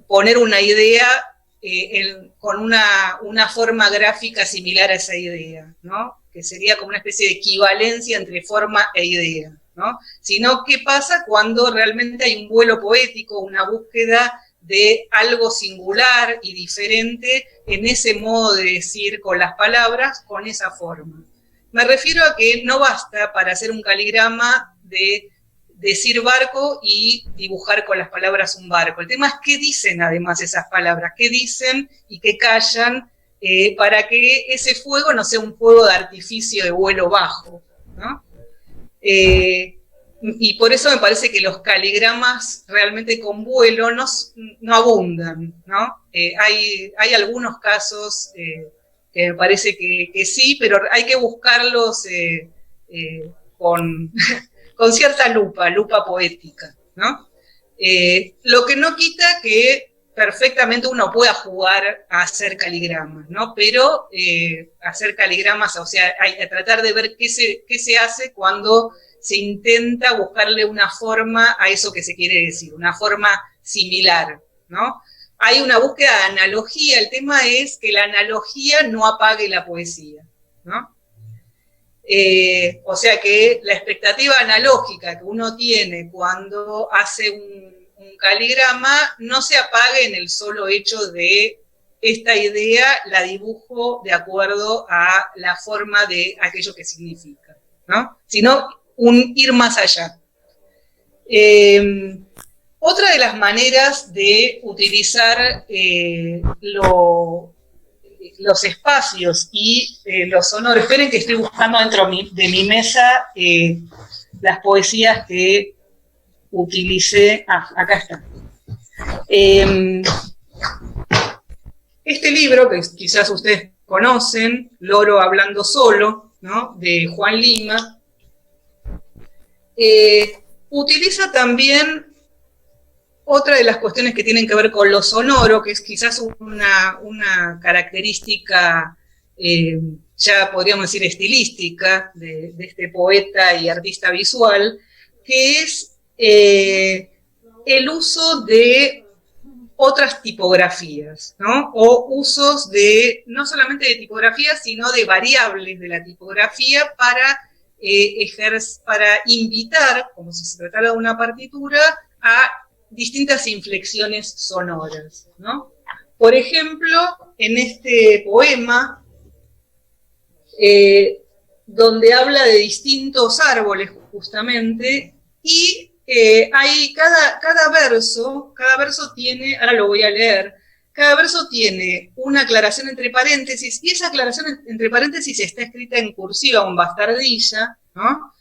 poner una idea con una forma gráfica similar a esa idea, ¿no? Que sería como una especie de equivalencia entre forma e idea, ¿no? Sino, ¿qué pasa cuando realmente hay un vuelo poético, una búsqueda de algo singular y diferente en ese modo de decir con las palabras, con esa forma? Me refiero a que no basta para hacer un caligrama de decir barco y dibujar con las palabras un barco. El tema es qué dicen además esas palabras, qué dicen y qué callan, para que ese fuego no sea un fuego de artificio de vuelo bajo, ¿no? Y por eso me parece que los caligramas realmente con vuelo no abundan, ¿no? Hay algunos casos que me parece que sí, pero hay que buscarlos con cierta lupa poética, ¿no? Lo que no quita que perfectamente uno pueda jugar a hacer caligramas, ¿no? Pero hacer caligramas, o sea, a tratar de ver qué se hace cuando se intenta buscarle una forma a eso que se quiere decir, una forma similar, ¿no? Hay una búsqueda de analogía, el tema es que la analogía no apague la poesía, ¿no? O sea que la expectativa analógica que uno tiene cuando hace un caligrama no se apague en el solo hecho de esta idea la dibujo de acuerdo a la forma de aquello que significa, ¿no? Sino un ir más allá. Otra de las maneras de utilizar los espacios y los sonoros, esperen que estoy buscando dentro de mi mesa las poesías que utilicé, acá está. Este libro, que quizás ustedes conocen, Loro hablando solo, ¿no?, de Juan Lima, utiliza también otra de las cuestiones que tienen que ver con lo sonoro, que es quizás una característica, ya podríamos decir estilística, de este poeta y artista visual, que es el uso de otras tipografías, ¿no? O usos de, no solamente de tipografías, sino de variables de la tipografía para invitar, como si se tratara de una partitura, a distintas inflexiones sonoras, ¿no? Por ejemplo, en este poema, donde habla de distintos árboles, justamente, y hay cada verso tiene, ahora lo voy a leer, cada verso tiene una aclaración entre paréntesis, y esa aclaración entre paréntesis está escrita en cursiva o en bastardilla, ¿no?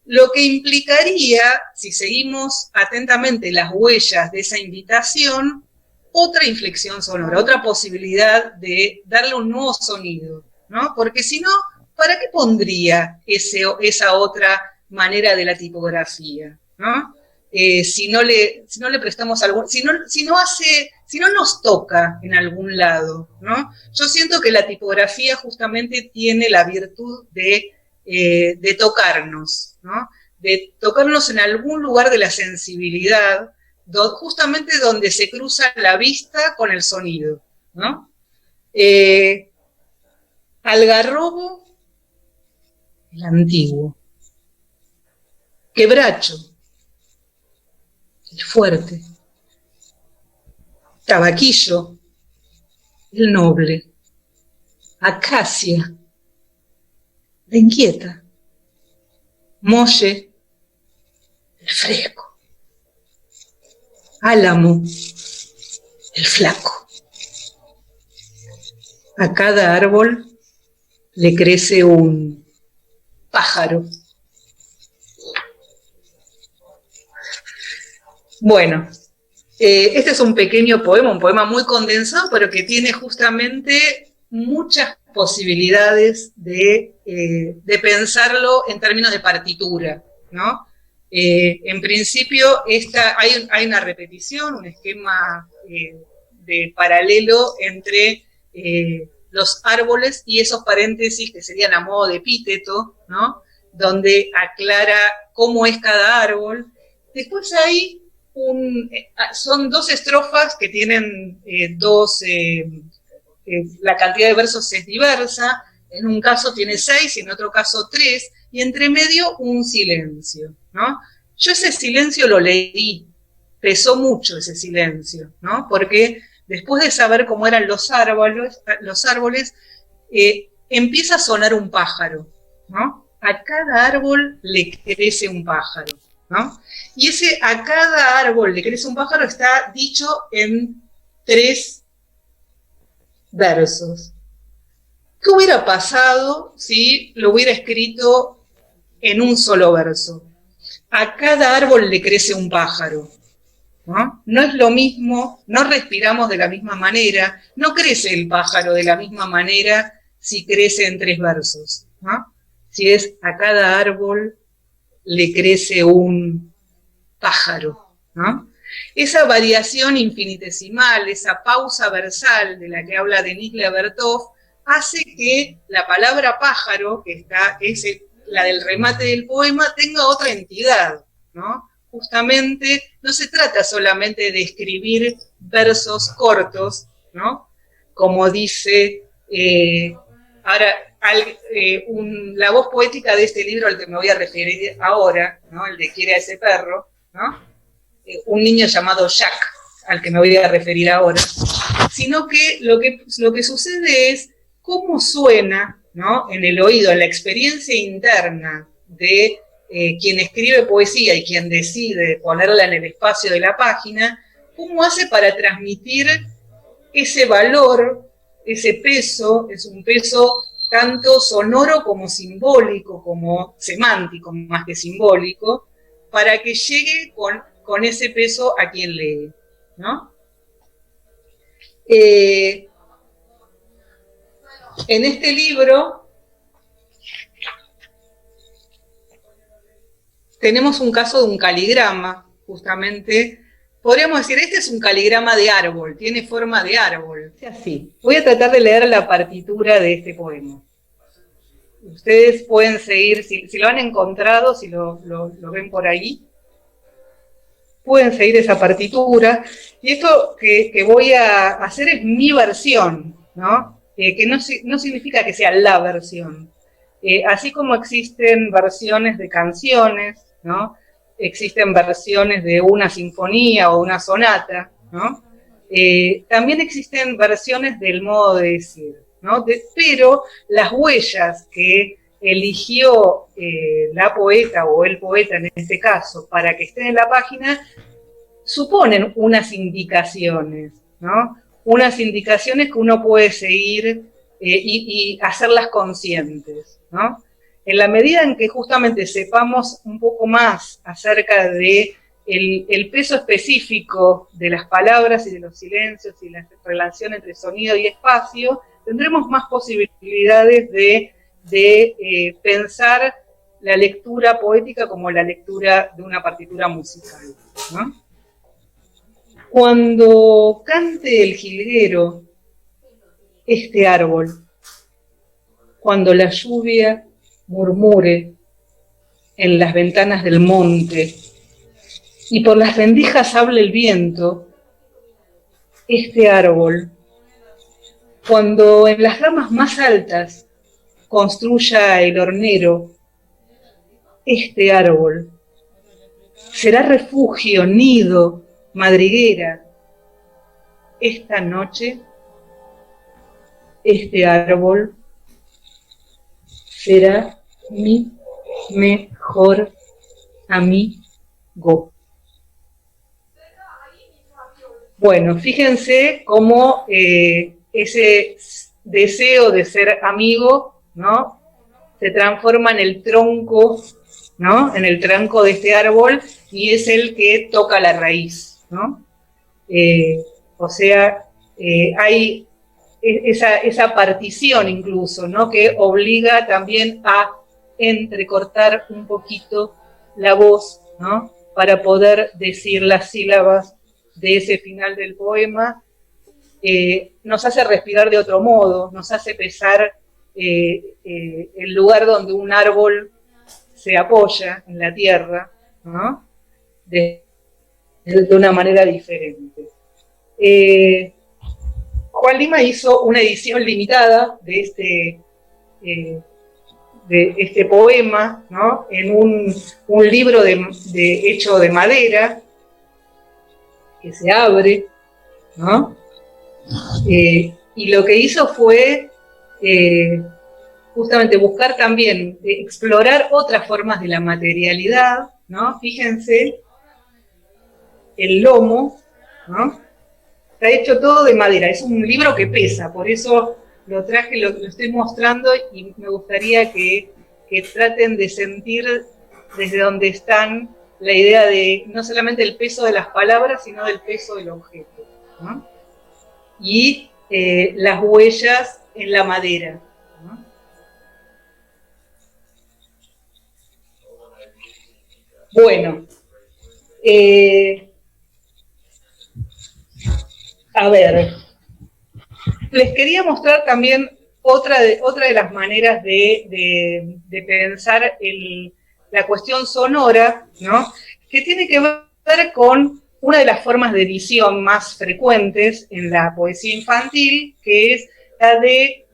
Lo que implicaría, si seguimos atentamente las huellas de esa invitación, otra inflexión sonora, otra posibilidad de darle un nuevo sonido, ¿no? Porque si no, ¿para qué pondría esa otra manera de la tipografía, ¿no? Si no le prestamos algo, si no nos toca en algún lado, ¿no? Yo siento que la tipografía justamente tiene la virtud de tocarnos, ¿no? De tocarnos en algún lugar de la sensibilidad, justamente donde se cruza la vista con el sonido, ¿no? Algarrobo, el antiguo. Quebracho, el fuerte. Tabaquillo, el noble. Acacia, la inquieta. Molle, el fresco. Álamo, el flaco. A cada árbol le crece un pájaro. Bueno, este es un pequeño poema, un poema muy condensado, pero que tiene justamente muchas posibilidades de pensarlo en términos de partitura, ¿no? En principio, hay una repetición, un esquema de paralelo entre los árboles y esos paréntesis que serían a modo de epíteto, ¿no? Donde aclara cómo es cada árbol. Después hay son dos estrofas que tienen la cantidad de versos es diversa, en un caso tiene 6 y en otro caso 3, y entre medio un silencio, ¿no? Yo ese silencio lo leí, pesó mucho ese silencio, ¿no? Porque después de saber cómo eran los árboles empieza a sonar un pájaro, ¿no? A cada árbol le crece un pájaro, ¿no? Y a cada árbol le crece un pájaro está dicho en 3 versos. ¿Qué hubiera pasado si lo hubiera escrito en un solo verso? A cada árbol le crece un pájaro, ¿no? No es lo mismo, no respiramos de la misma manera, no crece el pájaro de la misma manera si crece en 3 versos, ¿no? Si es a cada árbol le crece un pájaro, ¿no? Esa variación infinitesimal, esa pausa versal de la que habla Denis Levertov, hace que la palabra pájaro, que es la del remate del poema, tenga otra entidad, ¿no? Justamente no se trata solamente de escribir versos cortos, ¿no? Como dice ahora la voz poética de este libro al que me voy a referir ahora, ¿no? El de Quiere a ese perro, ¿no? Un niño llamado Jack, al que me voy a referir ahora, sino que lo que sucede es cómo suena, ¿no? En el oído, en la experiencia interna de quien escribe poesía y quien decide ponerla en el espacio de la página, ¿cómo hace para transmitir ese valor, ese peso? Es un peso tanto sonoro como simbólico, como semántico más que simbólico, para que llegue con ese peso a quien lee, ¿no? En este libro tenemos un caso de un caligrama, justamente. Podríamos decir, este es un caligrama de árbol, tiene forma de árbol. Así. Voy a tratar de leer la partitura de este poema. Ustedes pueden seguir, si lo han encontrado, si lo ven por ahí, pueden seguir esa partitura. Y esto que voy a hacer es mi versión, ¿no? Que no significa que sea la versión. Así como existen versiones de canciones, ¿no? Existen versiones de una sinfonía o una sonata, ¿no? También existen versiones del modo de decir, ¿no? Pero las huellas que eligió la poeta o el poeta en este caso para que estén en la página suponen unas indicaciones, ¿no? Unas indicaciones que uno puede seguir y hacerlas conscientes, ¿no? En la medida en que justamente sepamos un poco más acerca de el peso específico de las palabras y de los silencios y la relación entre sonido y espacio, tendremos más posibilidades de pensar la lectura poética como la lectura de una partitura musical, ¿no? Cuando cante el jilguero este árbol, cuando la lluvia murmure en las ventanas del monte y por las rendijas hable el viento, este árbol, cuando en las ramas más altas construya el hornero, este árbol será refugio, nido, madriguera. Esta noche, este árbol será mi mejor amigo. Bueno, fíjense cómo ese deseo de ser amigo, ¿no?, se transforma en el tronco, ¿no?, en el tronco de este árbol, y es el que toca la raíz, ¿no? O sea, hay esa partición incluso, ¿no?, que obliga también a entrecortar un poquito la voz, ¿no?, para poder decir las sílabas de ese final del poema. Nos hace respirar de otro modo, nos hace pensar el lugar donde un árbol se apoya en la tierra, ¿no?, de una manera diferente. Juan Lima hizo una edición limitada de este poema, ¿no?, en un libro hecho de madera, que se abre, ¿no? Y lo que hizo fue justamente buscar también, explorar otras formas de la materialidad, ¿no? Fíjense, el lomo, ¿no?, está hecho todo de madera, es un libro que pesa, por eso lo traje, lo estoy mostrando, y me gustaría que traten de sentir desde donde están la idea de no solamente el peso de las palabras, sino del peso del objeto, ¿no? Y las huellas en la madera, ¿no? Bueno, a ver, les quería mostrar también otra de las maneras de pensar la cuestión sonora, ¿no?, que tiene que ver con una de las formas de edición más frecuentes en la poesía infantil, que es la de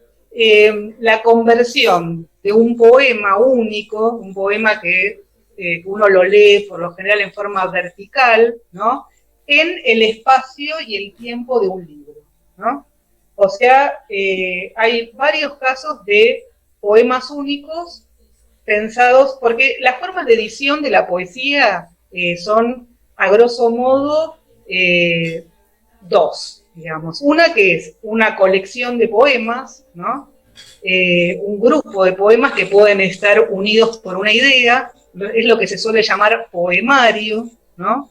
la conversión de un poema único, un poema que uno lo lee por lo general en forma vertical, ¿no?, en el espacio y el tiempo de un libro, ¿no? O sea, hay varios casos de poemas únicos pensados, porque las formas de edición de la poesía son, a grosso modo, dos, digamos. Una que es una colección de poemas, ¿no? Un grupo de poemas que pueden estar unidos por una idea, es lo que se suele llamar poemario, ¿no?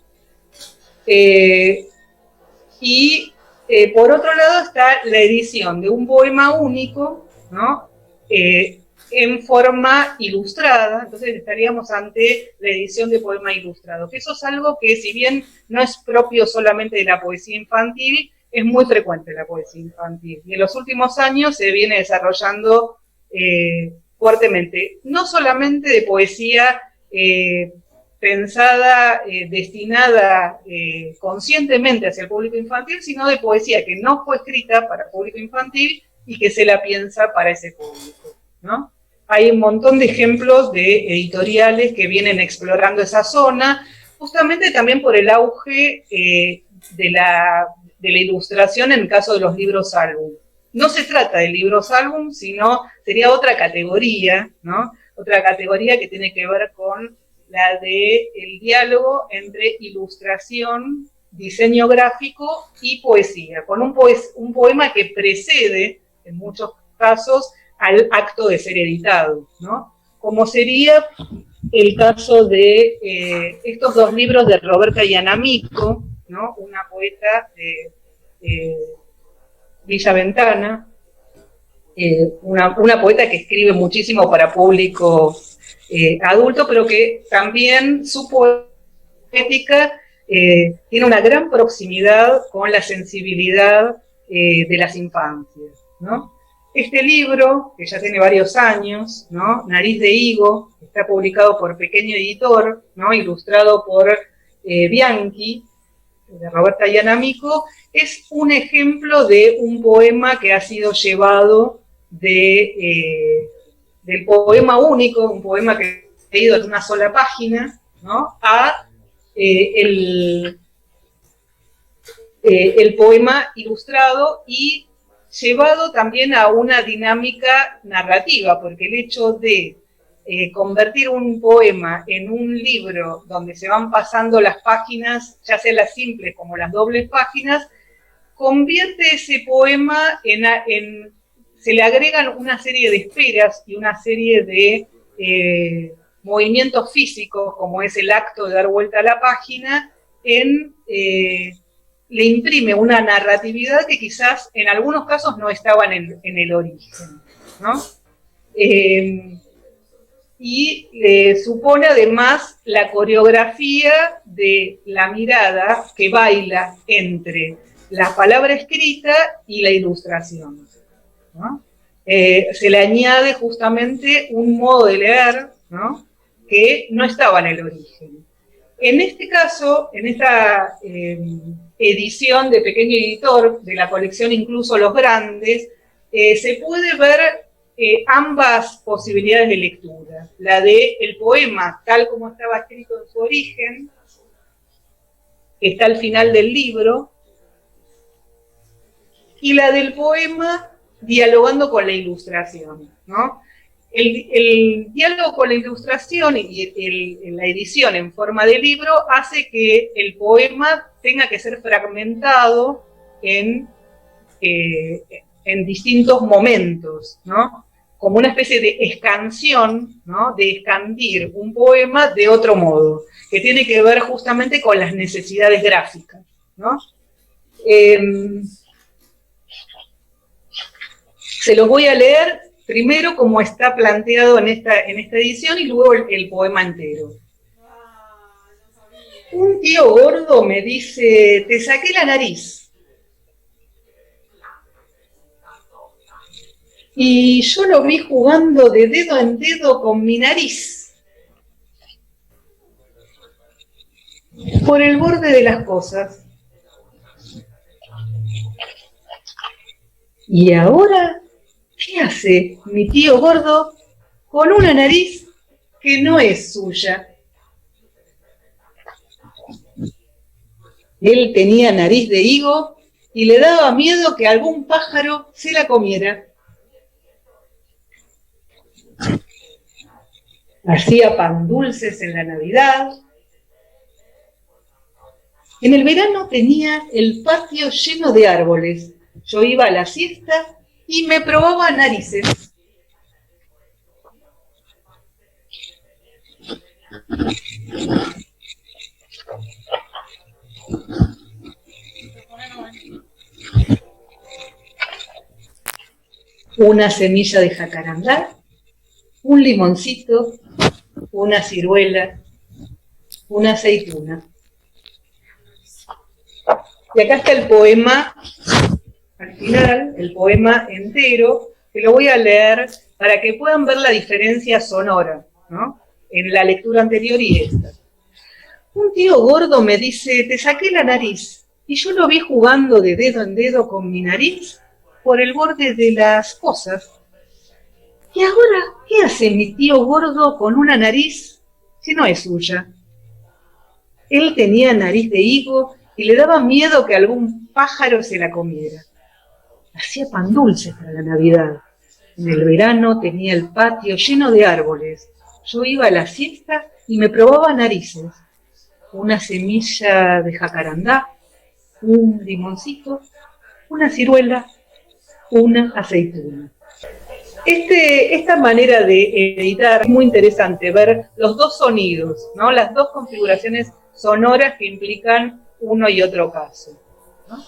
Por otro lado está la edición de un poema único, ¿no? En forma ilustrada, entonces estaríamos ante la edición de poema ilustrado, que eso es algo que, si bien no es propio solamente de la poesía infantil, es muy frecuente en la poesía infantil, y en los últimos años se viene desarrollando fuertemente, no solamente de poesía pensada, destinada conscientemente hacia el público infantil, sino de poesía que no fue escrita para el público infantil y que se la piensa para ese público, ¿no? Hay un montón de ejemplos de editoriales que vienen explorando esa zona, justamente también por el auge de la ilustración en el caso de los libros álbum. No se trata de libros álbum, sino sería otra categoría, ¿no? Otra categoría que tiene que ver con la de el diálogo entre ilustración, diseño gráfico y poesía, con un poema que precede, en muchos casos, al acto de ser editado, ¿no? Como sería el caso de estos dos libros de Roberta Iannamico, ¿no? Una poeta de Villa Ventana, una poeta que escribe muchísimo para público adulto, pero que también su poética tiene una gran proximidad con la sensibilidad de las infancias, ¿no? Este libro, que ya tiene varios años, ¿no? Nariz de Higo, está publicado por Pequeño Editor, ¿no? Ilustrado por Bianchi, de Roberta Iannamico, es un ejemplo de un poema que ha sido llevado del poema único, un poema que he leído en una sola página, ¿no? A el poema ilustrado y llevado también a una dinámica narrativa, porque el hecho de convertir un poema en un libro donde se van pasando las páginas, ya sea las simples como las dobles páginas, convierte ese poema se le agregan una serie de esperas y una serie de movimientos físicos, como es el acto de dar vuelta a la página, le imprime una narratividad que quizás en algunos casos no estaba en el origen, ¿no? Y supone además la coreografía de la mirada que baila entre la palabra escrita y la ilustración, ¿no? Se le añade justamente un modo de leer, ¿no? Que no estaba en el origen. En este caso, en esta edición de Pequeño Editor, de la colección Incluso los Grandes, se puede ver ambas posibilidades de lectura. La de el poema tal como estaba escrito en su origen, que está al final del libro, y la del poema dialogando con la ilustración, ¿no? El diálogo con la ilustración y la edición en forma de libro hace que el poema tenga que ser fragmentado en distintos momentos, ¿no? Como una especie de escansión, ¿no? De escandir un poema de otro modo, que tiene que ver justamente con las necesidades gráficas, ¿no? Se los voy a leer primero como está planteado en esta edición y luego el poema entero. Un tío gordo me dice, te saqué la nariz. Y yo lo vi jugando de dedo en dedo con mi nariz. Por el borde de las cosas. Y ahora, ¿qué hace mi tío gordo con una nariz que no es suya? Él tenía nariz de higo y le daba miedo que algún pájaro se la comiera. hacía pan dulces en la Navidad. En el verano tenía el patio lleno de árboles. Yo iba a la siesta y me probaba narices. Una semilla de jacarandá, un limoncito, una ciruela, una aceituna. Y acá está el poema, al final, el poema entero, que lo voy a leer para que puedan ver la diferencia sonora, ¿no? En la lectura anterior y esta. Un tío gordo me dice, te saqué la nariz, y yo lo vi jugando de dedo en dedo con mi nariz por el borde de las cosas. ¿Y ahora qué hace mi tío gordo con una nariz que no es suya? Él tenía nariz de higo y le daba miedo que algún pájaro se la comiera. Hacía pan dulces para la Navidad. En el verano tenía el patio lleno de árboles. Yo iba a la siesta y me probaba narices. Una semilla de jacarandá, un limoncito, una ciruela, una aceituna. Esta manera de editar es muy interesante, ver los dos sonidos, ¿no? Las dos configuraciones sonoras que implican uno y otro caso, ¿no?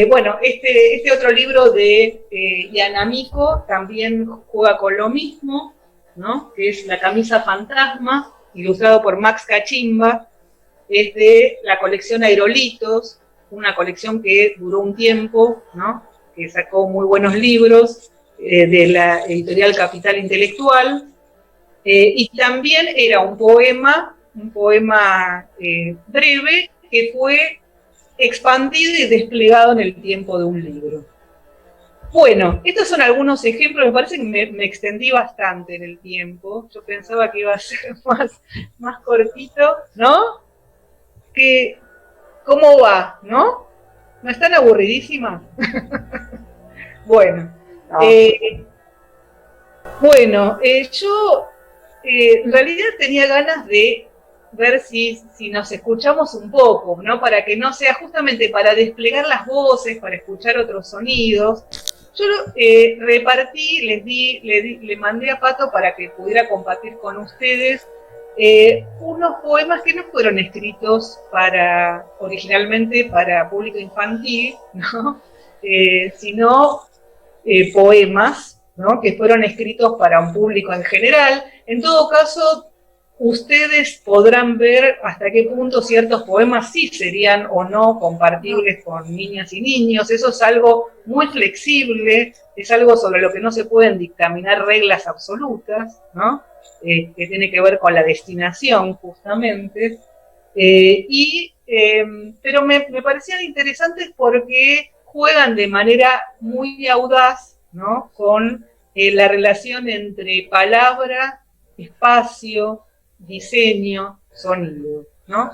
Bueno, este otro libro de Yanamico también juega con lo mismo, ¿no? Que es La camisa fantasma, ilustrado por Max Cachimba. Es de la colección Aerolitos, una colección que duró un tiempo, ¿no? Que sacó muy buenos libros de la editorial Capital Intelectual, y también era un poema breve que fue expandido y desplegado en el tiempo de un libro. Bueno, estos son algunos ejemplos, me parece que me extendí bastante en el tiempo, yo pensaba que iba a ser más cortito, ¿no? ¿Cómo va, no? ¿No están aburridísimas? Bueno, No. Yo en realidad tenía ganas de ver si nos escuchamos un poco, ¿no? Para que no sea justamente para desplegar las voces, para escuchar otros sonidos. Yo repartí, le mandé a Pato para que pudiera compartir con ustedes unos poemas que no fueron escritos originalmente para público infantil, ¿no? Sino poemas, ¿no? Que fueron escritos para un público en general. En todo caso, ustedes podrán ver hasta qué punto ciertos poemas sí serían o no compatibles con niñas y niños. Eso es algo muy flexible, es algo sobre lo que no se pueden dictaminar reglas absolutas, ¿no? Que tiene que ver con la destinación, justamente. Pero me parecían interesantes porque juegan de manera muy audaz, ¿no? Con la relación entre palabra, espacio, diseño, sonido, ¿no?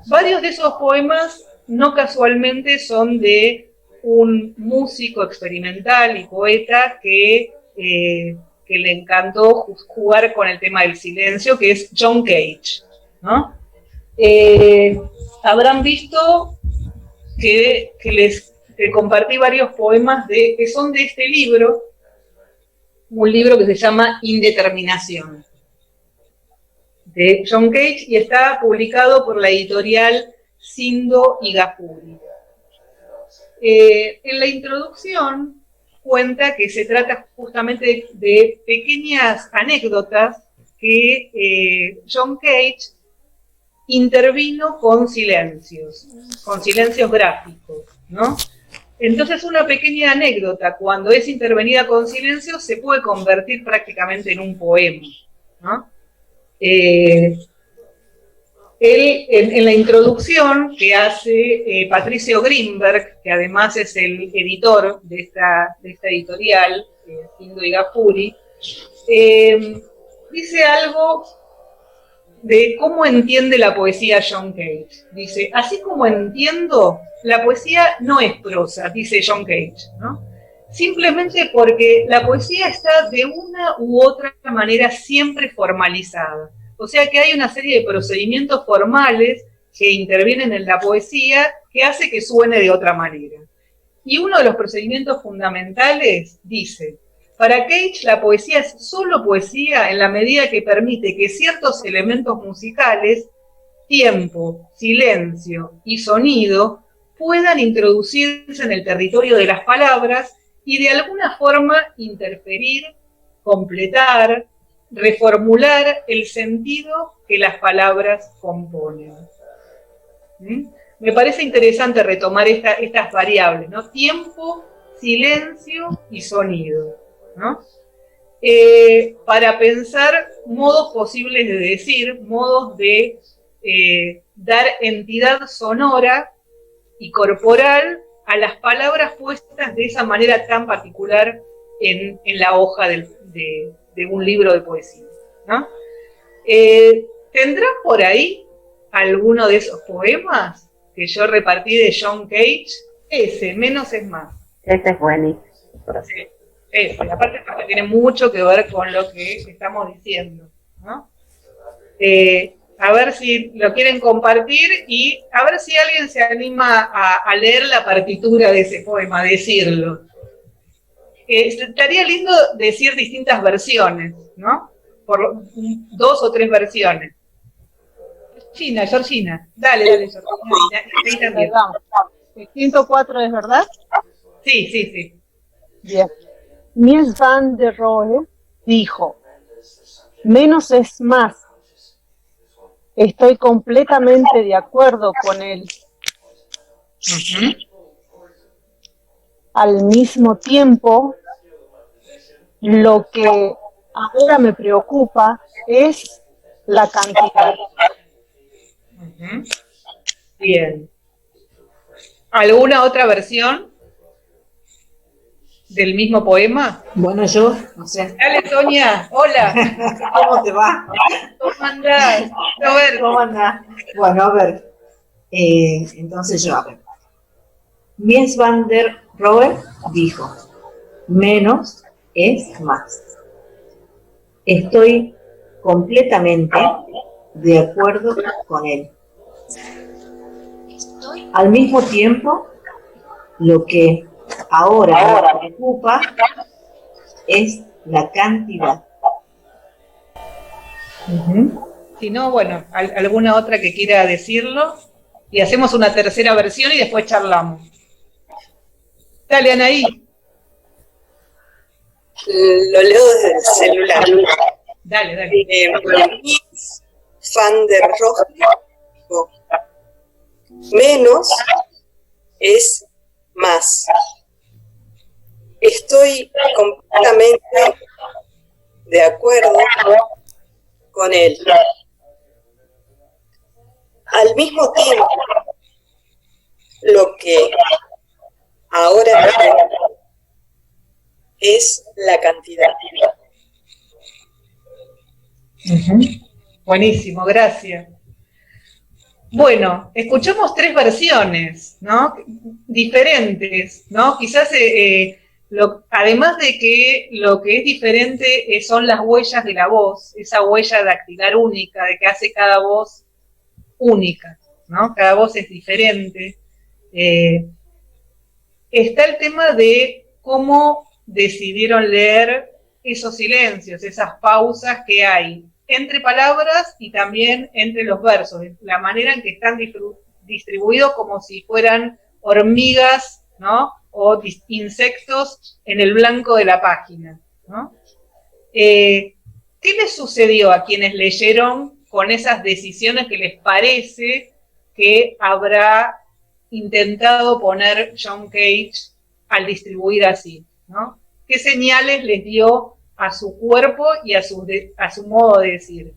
Varios de esos poemas no casualmente son de un músico experimental y poeta que le encantó jugar con el tema del silencio, que es John Cage, ¿no? Habrán visto que compartí varios poemas que son de este libro, un libro que se llama Indeterminación, de John Cage, y está publicado por la editorial Sindo y Gafuri. En la introducción cuenta que se trata justamente de pequeñas anécdotas que John Cage intervino con silencios gráficos, ¿no? Entonces una pequeña anécdota, cuando es intervenida con silencios, se puede convertir prácticamente en un poema, ¿no? En la introducción que hace Patricio Grinberg, que además es el editor de esta editorial, Sindo y Gafuri, dice algo de cómo entiende la poesía John Cage. Dice, así como entiendo, la poesía no es prosa, dice John Cage, ¿no? simplemente porque la poesía está de una u otra manera siempre formalizada. O sea que hay una serie de procedimientos formales que intervienen en la poesía que hace que suene de otra manera. Y uno de los procedimientos fundamentales dice: para Cage la poesía es solo poesía en la medida que permite que ciertos elementos musicales, tiempo, silencio y sonido, puedan introducirse en el territorio de las palabras y de alguna forma interferir, completar, reformular el sentido que las palabras componen. ¿Mm? Me parece interesante retomar estas variables, ¿no? Tiempo, silencio y sonido, ¿no? Para pensar modos posibles de decir, modos de dar entidad sonora y corporal a las palabras puestas de esa manera tan particular en la hoja de un libro de poesía, ¿no? ¿Tendrán por ahí alguno de esos poemas que yo repartí de John Cage? Ese, menos es más. Ese es buenísimo. Sí, ese, aparte porque tiene mucho que ver con lo que estamos diciendo, ¿no? A ver si lo quieren compartir y a ver si alguien se anima a leer la partitura de ese poema, a decirlo. Estaría lindo decir distintas versiones, ¿no? Por 2 o 3 versiones. Georgina, dale, Georgina. Ahí también. ¿El 104 es verdad? Sí. Bien. Mies van der Rohe dijo: menos es más. Estoy completamente de acuerdo con él. Al mismo tiempo, lo que ahora me preocupa es la cantidad. Bien. ¿Alguna otra versión del mismo poema? Bueno, yo, no sé. Dale, Sonia. Hola. ¿Cómo te va? ¿Cómo andás? A ver. ¿Cómo andás? Bueno, a ver. Entonces yo, a ver. Mies van der Rohe dijo: menos es más. Estoy completamente de acuerdo con él. Al mismo tiempo, lo que ahora me preocupa es la cantidad. Si no, bueno, alguna otra que quiera decirlo y hacemos una tercera versión y después charlamos. Dale, Anaí. Lo leo desde el celular. Dale. Mies van der Rohe dijo: menos es más. Estoy completamente de acuerdo con él. Al mismo tiempo, lo que ahora es la cantidad. Buenísimo, gracias. Bueno, escuchamos 3 versiones, ¿no? Diferentes, ¿no? Quizás, además de que lo que es diferente son las huellas de la voz, esa huella dactilar única, de que hace cada voz única, ¿no? Cada voz es diferente. Está el tema de cómo decidieron leer esos silencios, esas pausas que hay entre palabras y también entre los versos, la manera en que están distribuidos como si fueran hormigas, ¿no? O insectos en el blanco de la página, ¿no? ¿Qué les sucedió a quienes leyeron con esas decisiones que les parece que habrá intentado poner John Cage al distribuir así, ¿no? ¿Qué señales les dio a su cuerpo y a su modo de decir?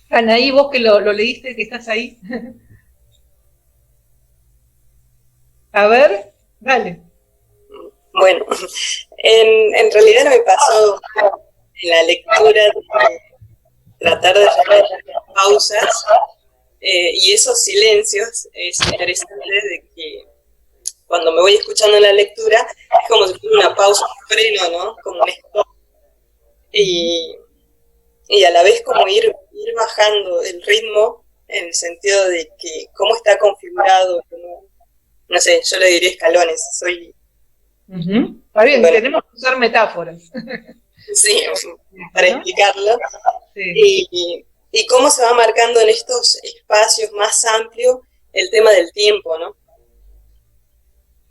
Anaí, vos que lo leíste, que estás ahí. A ver, dale. Bueno, en realidad no me pasó en la lectura de tratar de hacer pausas y esos silencios. Es interesante de que cuando me voy escuchando la lectura, es como si fuera una pausa, un freno, ¿no? Como un stop. Y a la vez como ir bajando el ritmo en el sentido de que cómo está configurado, como, no sé, yo le diría escalones, soy... Está bien, bueno, tenemos que usar metáforas. Sí, para explicarlo. Sí. Y cómo se va marcando en estos espacios más amplios el tema del tiempo, ¿no?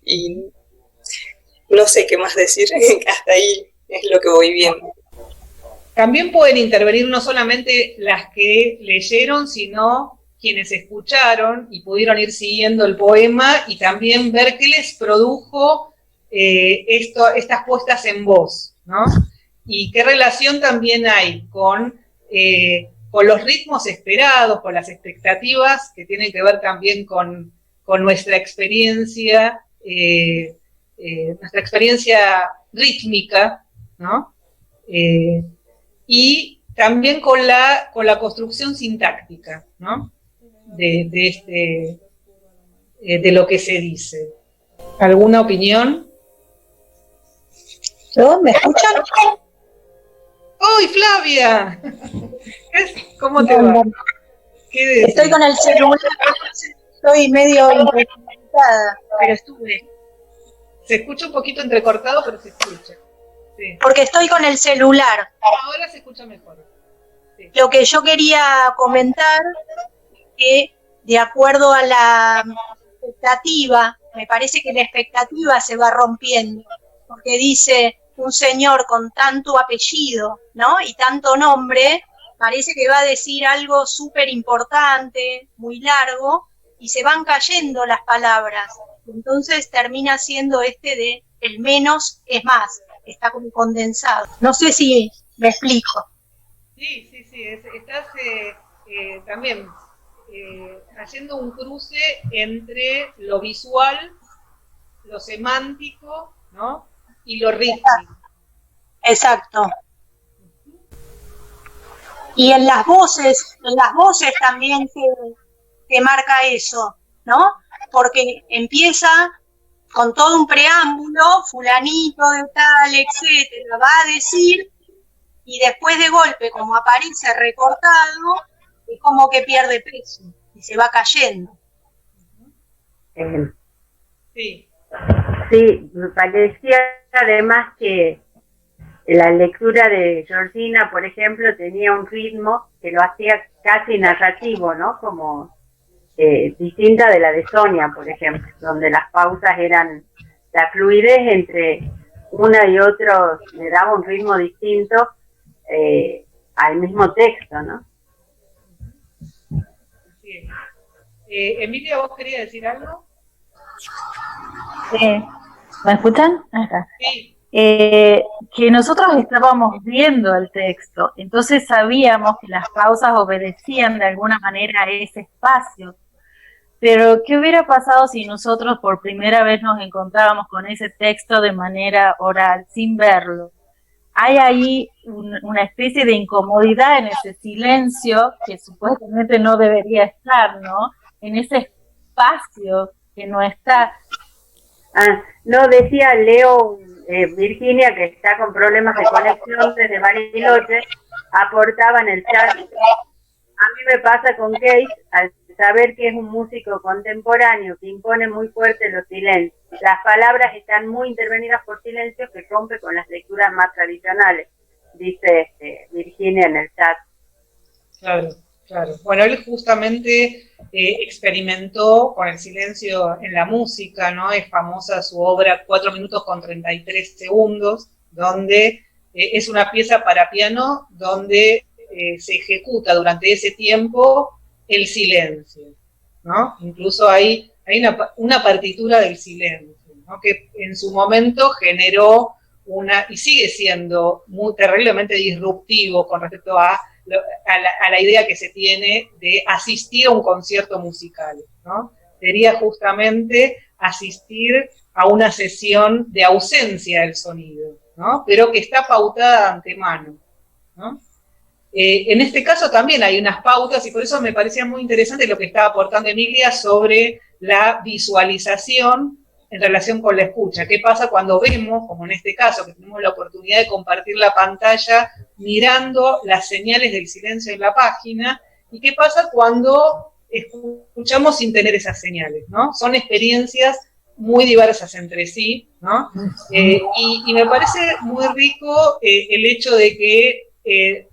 Y no sé qué más decir, hasta ahí es lo que voy viendo. También pueden intervenir no solamente las que leyeron, sino quienes escucharon y pudieron ir siguiendo el poema y también ver qué les produjo estas puestas en voz, ¿no? Y qué relación también hay con los ritmos esperados, con las expectativas que tienen que ver también con nuestra experiencia rítmica, ¿no? Y también con la construcción sintáctica, ¿no? De lo que se dice. ¿Alguna opinión? ¿Me escuchan? ¡Uy, Flavia! ¿Cómo te va? ¿Qué decís? Estoy con el celular, estoy medio impresionada, pero estuve. Se escucha un poquito entrecortado, pero se escucha. Sí. Porque estoy con el celular. Ahora se escucha mejor. Sí. Lo que yo quería comentar es que, de acuerdo a la expectativa, me parece que la expectativa se va rompiendo, porque dice un señor con tanto apellido, ¿no? Y tanto nombre, parece que va a decir algo súper importante, muy largo, y se van cayendo las palabras. Entonces termina siendo de el menos es más, está como condensado. No sé si me explico. Sí, estás también haciendo un cruce entre lo visual, lo semántico, ¿no? Y lo rítmico. Exacto. Y en las voces también se marca eso, ¿no? Porque empieza con todo un preámbulo, fulanito de tal, etcétera, va a decir, y después de golpe, como aparece recortado, es como que pierde peso y se va cayendo. Sí. Sí, me parecía además que la lectura de Georgina, por ejemplo, tenía un ritmo que lo hacía casi narrativo, ¿no? Como distinta de la de Sonia, por ejemplo, donde las pausas eran la fluidez entre una y otra, le daba un ritmo distinto al mismo texto, ¿no? Sí. Emilia, ¿vos querías decir algo? ¿Me escuchan? Acá. Sí. Que nosotros estábamos viendo el texto, entonces sabíamos que las pausas obedecían de alguna manera a ese espacio. Pero, ¿qué hubiera pasado si nosotros por primera vez nos encontrábamos con ese texto de manera oral, sin verlo? Hay ahí una especie de incomodidad en ese silencio que supuestamente no debería estar, ¿no? En ese espacio que no está. No, decía Leo, Virginia, que está con problemas de conexión desde Bariloche, aportaba en el chat. A mí me pasa con Kate, al saber que es un músico contemporáneo que impone muy fuerte los silencios. Las palabras están muy intervenidas por silencios que rompe con las lecturas más tradicionales, dice Virginia en el chat. Claro. Bueno, él justamente experimentó con el silencio en la música, ¿no? Es famosa su obra 4 minutos con 33 segundos, donde es una pieza para piano donde se ejecuta durante ese tiempo el silencio, ¿no? Incluso hay una partitura del silencio, ¿no? Que en su momento generó y sigue siendo muy terriblemente disruptivo con respecto a la idea que se tiene de asistir a un concierto musical, ¿no? Sería justamente asistir a una sesión de ausencia del sonido, ¿no? Pero que está pautada de antemano, ¿no? En este caso también hay unas pautas y por eso me parecía muy interesante lo que estaba aportando Emilia sobre la visualización en relación con la escucha. ¿Qué pasa cuando vemos, como en este caso, que tenemos la oportunidad de compartir la pantalla mirando las señales del silencio en la página? ¿Y qué pasa cuando escuchamos sin tener esas señales, ¿no? Son experiencias muy diversas entre sí, ¿no? Y me parece muy rico el hecho de que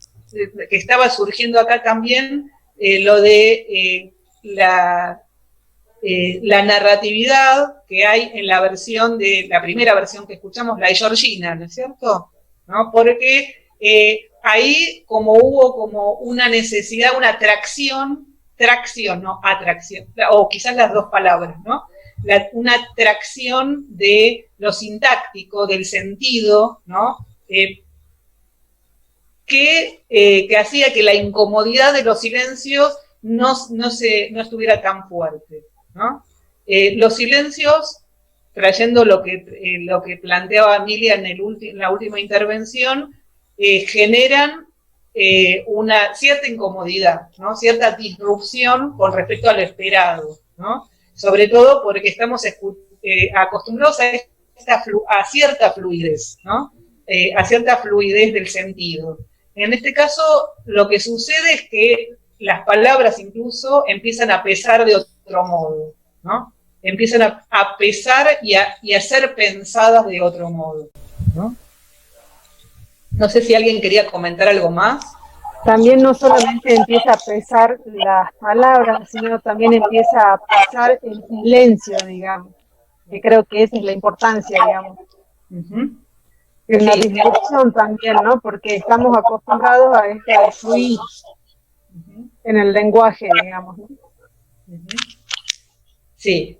estaba surgiendo acá también lo de la narratividad que hay en la versión de la primera versión que escuchamos, la de Georgina, ¿no es cierto? ¿No? Porque ahí como hubo como una necesidad, una tracción, no atracción, o quizás las dos palabras, ¿no? Una tracción de lo sintáctico, del sentido, ¿no? Que hacía que la incomodidad de los silencios no estuviera tan fuerte, ¿no? Los silencios, trayendo lo que planteaba Emilia en la última intervención, generan una cierta incomodidad, ¿no? Cierta disrupción con respecto a lo esperado, ¿no? Sobre todo porque estamos acostumbrados a cierta fluidez, ¿no? A cierta fluidez del sentido. En este caso, lo que sucede es que las palabras incluso empiezan a pesar de otro modo, ¿no? Empiezan a pesar y a ser pensadas de otro modo, ¿no? No sé si alguien quería comentar algo más. También no solamente empieza a pesar las palabras, sino también empieza a pesar el silencio, digamos, que creo que esa es la importancia, digamos. Es una disrupción también, ¿no? Porque estamos acostumbrados a esto de fluir en el lenguaje, digamos, ¿no? Sí.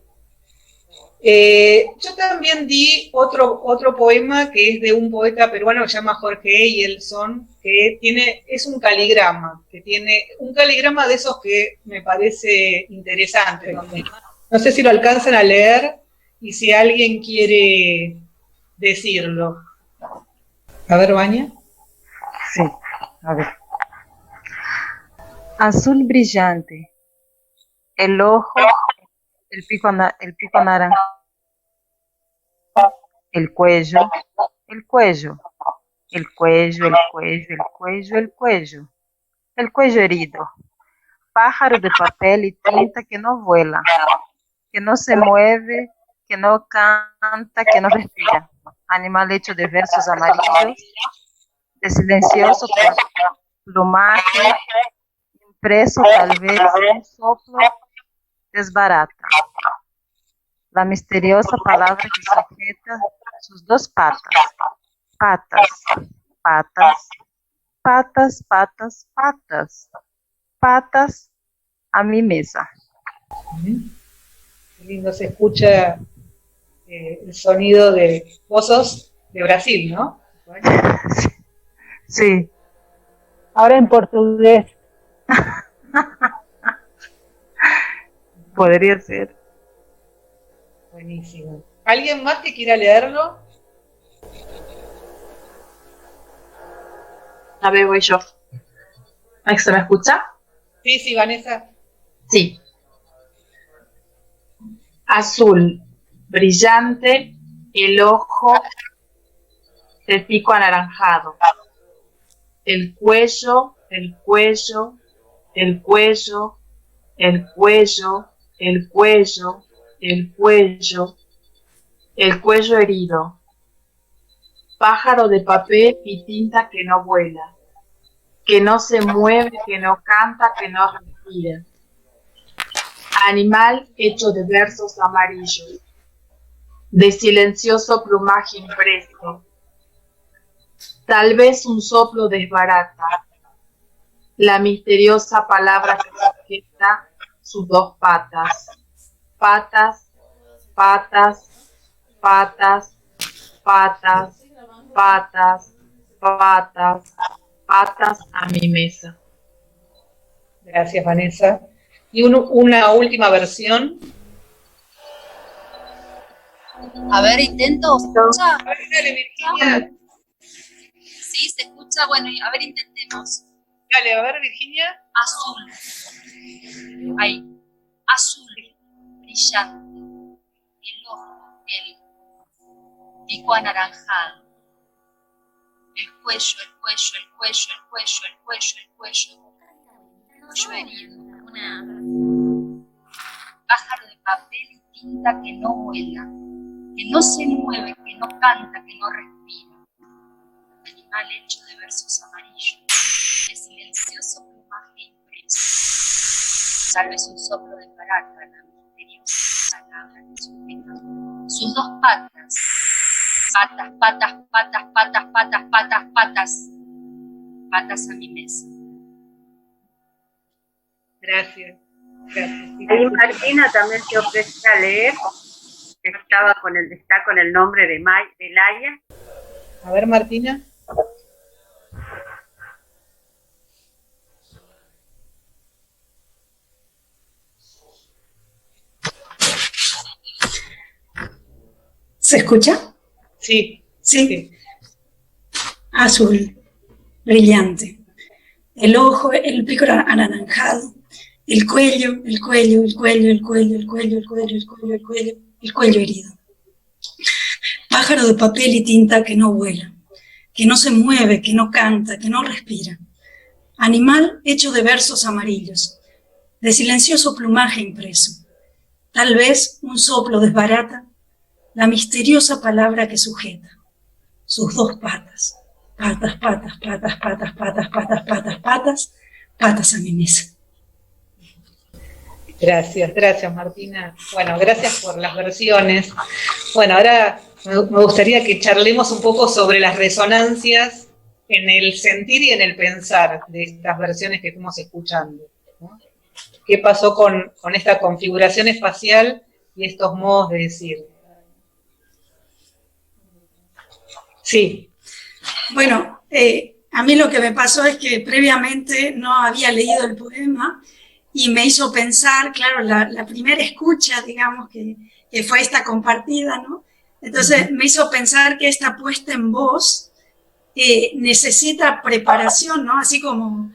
Yo también di otro poema que es de un poeta peruano que se llama Jorge Eyelson, que es un caligrama, que tiene un caligrama de esos que me parece interesante. No sé si lo alcanzan a leer y si alguien quiere decirlo. A ver, Vania. Sí, a ver. Azul brillante, el ojo, el pico naranja, el cuello, el cuello, el cuello, el cuello, el cuello, el cuello, el cuello herido, pájaro de papel y tinta que no vuela, que no se mueve, que no canta, que no respira, animal hecho de versos amarillos, de silencioso plumaje, impreso tal vez un soplo, desbarata. La misteriosa palabra que sujeta sus dos patas, patas, patas, patas, patas, patas, patas a mi mesa. Qué lindo se escucha el sonido de vos sos de Brasil, ¿no? Sí. Ahora en portugués. Podría ser. Buenísimo. ¿Alguien más que quiera leerlo? A ver, voy yo. ¿Se me escucha? Sí, sí, Vanessa. Sí. Azul, brillante, el ojo, el pico anaranjado, el cuello, el cuello, el cuello, el cuello, el cuello, el cuello, el cuello herido, pájaro de papel y tinta que no vuela, que no se mueve, que no canta, que no respira, animal hecho de versos amarillos, de silencioso plumaje impreso, tal vez un soplo desbarata, la misteriosa palabra que sujeta sus dos patas, patas, patas, patas, patas, patas, patas, patas a mi mesa. Gracias, Vanessa. Y una última versión. A ver, intento. ¿Se escucha? A ver, dale, Virginia. Sí, se escucha. Bueno, a ver, intentemos. Dale, a ver, Virginia. Azul. Ahí. Azul. Brillante. El ojo. el pico anaranjado, el cuello, el cuello, el cuello, el cuello, el cuello, el cuello, el cuello herido, pájaro de papel y tinta que no vuela, que no se mueve, que no canta, que no respira, animal hecho de versos amarillos, de silencioso plumaje impreso, tal vez un soplo de paraca, la misteriosa palabra que sujeta sus dos patas, patas, patas, patas, patas, patas, patas, patas, patas a mi mesa. Gracias. Gracias. Ahí Martina también te ofrece a leer, que está con el nombre de Laia. A ver, Martina. ¿Se escucha? Sí. Sí. Azul, brillante. El ojo, el pico anaranjado. El cuello, el cuello, el cuello, el cuello, el cuello, el cuello, el cuello, el cuello, el cuello herido. Pájaro de papel y tinta que no vuela, que no se mueve, que no canta, que no respira. Animal hecho de versos amarillos, de silencioso plumaje impreso. Tal vez un soplo desbarata la misteriosa palabra que sujeta sus dos patas. Patas, patas, patas, patas, patas, patas, patas, patas, patas a mi mesa. Gracias Martina. Bueno, gracias por las versiones. Bueno, ahora me gustaría que charlemos un poco sobre las resonancias en el sentir y en el pensar de estas versiones que fuimos escuchando, ¿no? ¿Qué pasó con esta configuración espacial y estos modos de decir? Sí. Bueno, a mí lo que me pasó es que previamente no había leído el poema y me hizo pensar, claro, la primera escucha, digamos, que fue esta compartida, ¿no? Entonces me hizo pensar que esta puesta en voz necesita preparación, ¿no? Así como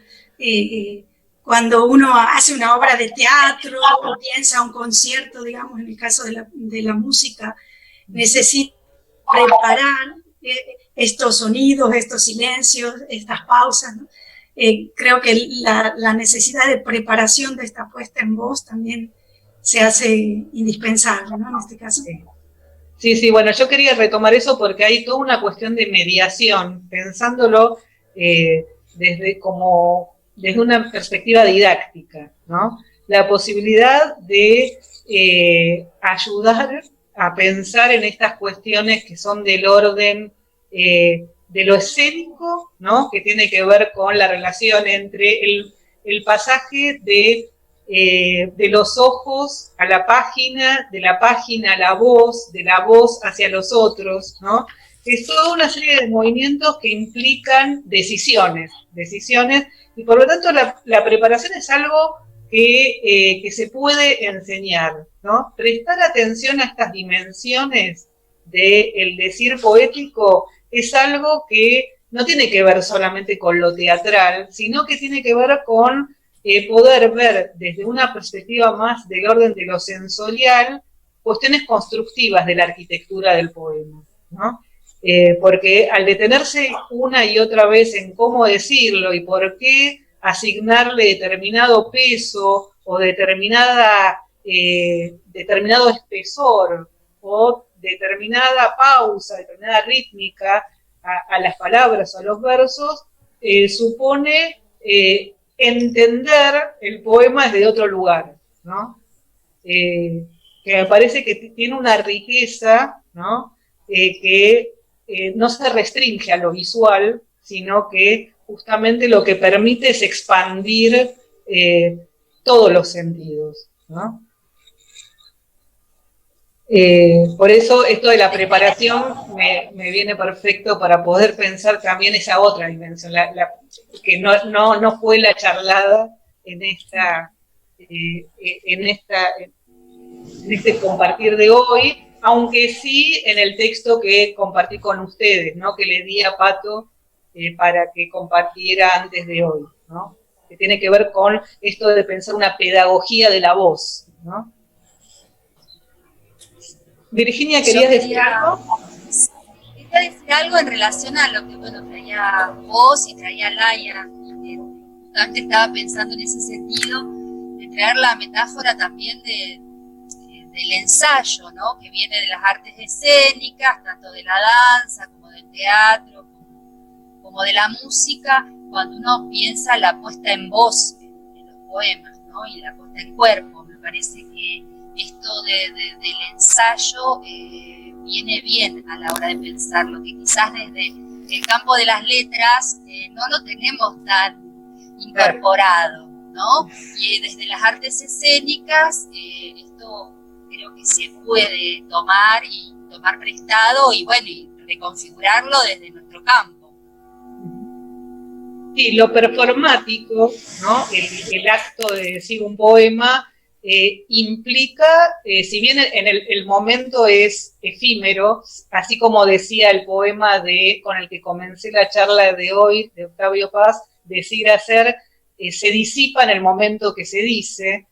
cuando uno hace una obra de teatro o piensa un concierto, digamos, en el caso de la música, necesita preparar estos sonidos, estos silencios, estas pausas, ¿no? Creo que la necesidad de preparación de esta puesta en voz también se hace indispensable, ¿no? En este caso. Sí, bueno, yo quería retomar eso porque hay toda una cuestión de mediación, pensándolo desde una perspectiva didáctica, ¿no? La posibilidad de ayudar a pensar en estas cuestiones que son del orden de lo escénico, ¿no? Que tiene que ver con la relación entre el pasaje de los ojos a la página, de la página a la voz, de la voz hacia los otros, ¿no? Es toda una serie de movimientos que implican decisiones, y por lo tanto la preparación es algo que se puede enseñar, ¿no? Prestar atención a estas dimensiones del decir poético es algo que no tiene que ver solamente con lo teatral, sino que tiene que ver con poder ver desde una perspectiva más del orden de lo sensorial cuestiones constructivas de la arquitectura del poema, ¿no? Porque al detenerse una y otra vez en cómo decirlo y por qué asignarle determinado peso o determinado espesor o determinada pausa, determinada rítmica a las palabras o a los versos, supone entender el poema desde otro lugar, ¿no? Que me parece que tiene una riqueza, ¿no? Que no se restringe a lo visual, sino que justamente lo que permite es expandir todos los sentidos, ¿no? Por eso esto de la preparación me viene perfecto para poder pensar también esa otra dimensión, que no fue la charlada en este compartir de hoy, aunque sí en el texto que compartí con ustedes, ¿no? Que le di a Pato para que compartiera antes de hoy, ¿no? Que tiene que ver con esto de pensar una pedagogía de la voz, ¿no? Virginia, ¿querías decir algo? Quería decir algo en relación a lo que, bueno, traía vos y traía Laia. Justamente estaba pensando en ese sentido, de traer la metáfora también del ensayo, ¿no? Que viene de las artes escénicas, tanto de la danza como del teatro, como de la música, cuando uno piensa la puesta en voz en los poemas, ¿no? Y la puesta en cuerpo. Me parece que esto del ensayo viene bien a la hora de pensarlo, que quizás desde el campo de las letras no lo tenemos tan incorporado, ¿no? Y desde las artes escénicas esto creo que se puede tomar prestado y bueno, y reconfigurarlo desde nuestro campo. Sí, lo performático, ¿no? El acto de decir un poema implica, si bien en el momento es efímero, así como decía el poema con el que comencé la charla de hoy, de Octavio Paz, decir, hacer, se disipa en el momento que se dice.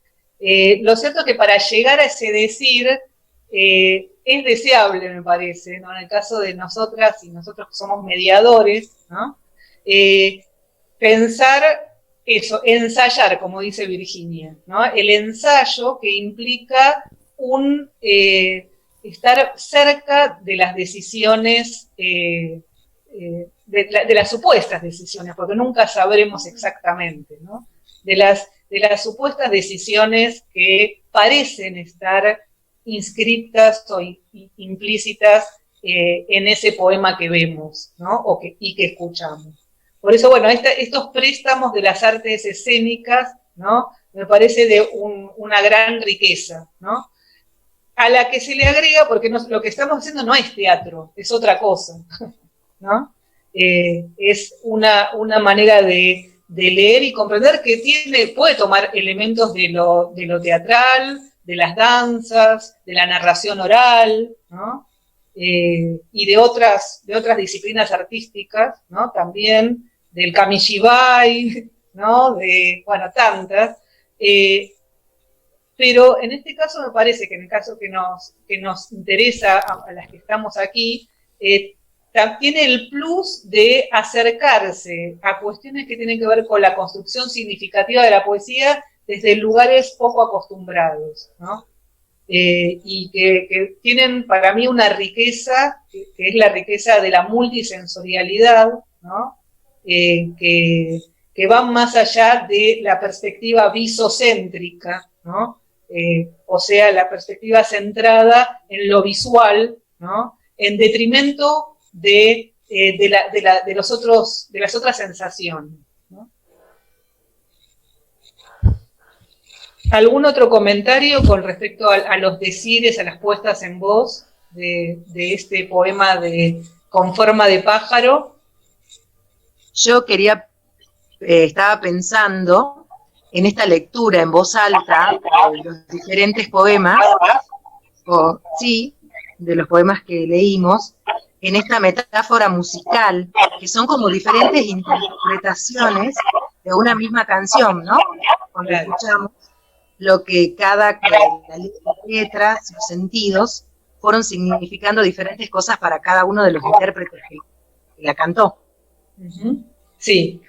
Lo cierto es que para llegar a ese decir es deseable, me parece, ¿no? En el caso de nosotras y nosotros que somos mediadores, ¿no? Pensar eso, ensayar, como dice Virginia, ¿no? El ensayo que implica estar cerca de las decisiones, de las supuestas decisiones, porque nunca sabremos exactamente, ¿no? De las supuestas decisiones que parecen estar inscritas o implícitas en ese poema que vemos, ¿no? Y que escuchamos. Por eso, bueno, estos préstamos de las artes escénicas, ¿no? Me parece de una gran riqueza, ¿no? A la que se le agrega, porque lo que estamos haciendo no es teatro, es otra cosa, ¿no? Es una manera de leer y comprender que puede tomar elementos de lo teatral, de las danzas, de la narración oral, ¿no? Y de otras disciplinas artísticas, ¿no? También del kamishibai, ¿no? Bueno, tantas. Pero en este caso me parece que en el caso que nos interesa a las que estamos aquí, tiene el plus de acercarse a cuestiones que tienen que ver con la construcción significativa de la poesía desde lugares poco acostumbrados, ¿no? Y que tienen para mí una riqueza, que es la riqueza de la multisensorialidad, ¿no? Que va más allá de la perspectiva visocéntrica, ¿no? O sea, la perspectiva centrada en lo visual, ¿no? En detrimento de las otras sensaciones, ¿no? ¿Algún otro comentario con respecto a los decires, a las puestas en voz de este poema con forma de pájaro? Yo estaba pensando en esta lectura en voz alta de los diferentes poemas, de los poemas que leímos, en esta metáfora musical, que son como diferentes interpretaciones de una misma canción, ¿no? Cuando escuchamos lo que cada letra, sus sentidos, fueron significando diferentes cosas para cada uno de los intérpretes que la cantó. Sí.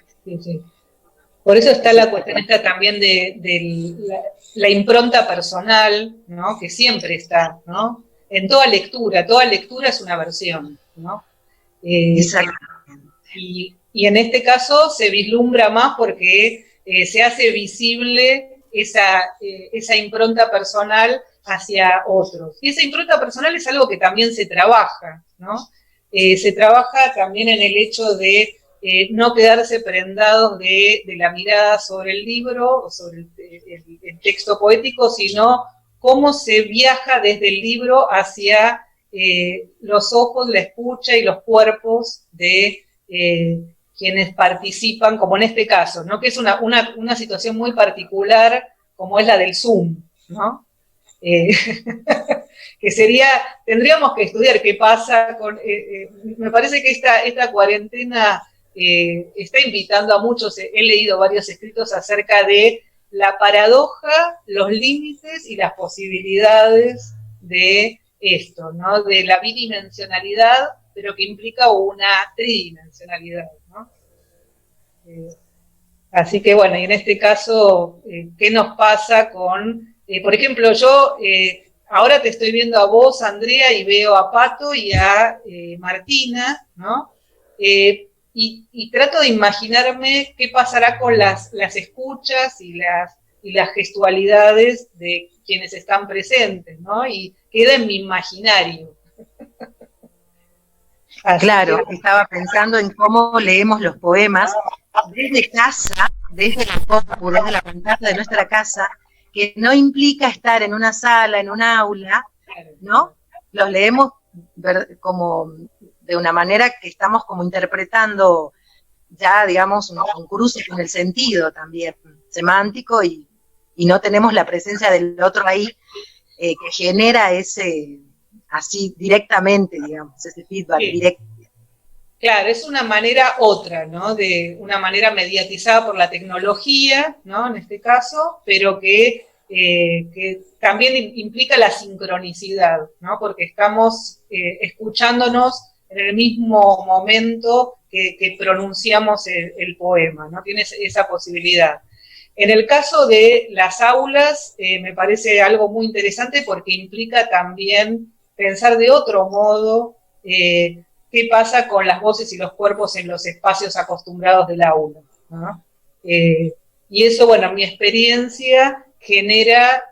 Por eso está la cuestión esta también de la impronta personal, ¿no? Que siempre está, ¿no? En toda lectura es una versión, ¿no? Exactamente. Y en este caso se vislumbra más porque se hace visible esa impronta personal hacia otros. Y esa impronta personal es algo que también se trabaja, ¿no? Se trabaja también en el hecho de no quedarse prendados de la mirada sobre el libro o sobre el texto poético, sino cómo se viaja desde el libro hacia los ojos, la escucha y los cuerpos de quienes participan, como en este caso, ¿no? Que es una situación muy particular, como es la del Zoom, ¿no? Que tendríamos que estudiar qué pasa con... me parece que esta cuarentena está invitando a muchos, he leído varios escritos acerca de la paradoja, los límites y las posibilidades de esto, ¿no? De la bidimensionalidad, pero que implica una tridimensionalidad, ¿no? Así que bueno, y en este caso, ¿qué nos pasa con, por ejemplo, yo ahora te estoy viendo a vos, Andrea, y veo a Pato y a Martina, ¿no? Y trato de imaginarme qué pasará con las escuchas y las gestualidades de quienes están presentes, ¿no? Y queda en mi imaginario. Claro, estaba pensando en cómo leemos los poemas desde casa, desde la compu, desde la pantalla de nuestra casa, que no implica estar en una sala, en un aula, ¿no? Los leemos como de una manera que estamos como interpretando ya, digamos, un cruce con el sentido también semántico y no tenemos la presencia del otro ahí que genera ese, así directamente, digamos, ese feedback directo. Claro, es una manera otra, ¿no? De una manera mediatizada por la tecnología, ¿no? En este caso, pero que también implica la sincronicidad, ¿no? Porque estamos escuchándonos en el mismo momento que pronunciamos el poema, ¿no? Tienes esa posibilidad. En el caso de las aulas, me parece algo muy interesante porque implica también pensar de otro modo qué pasa con las voces y los cuerpos en los espacios acostumbrados del aula, ¿no? Y eso, bueno, mi experiencia genera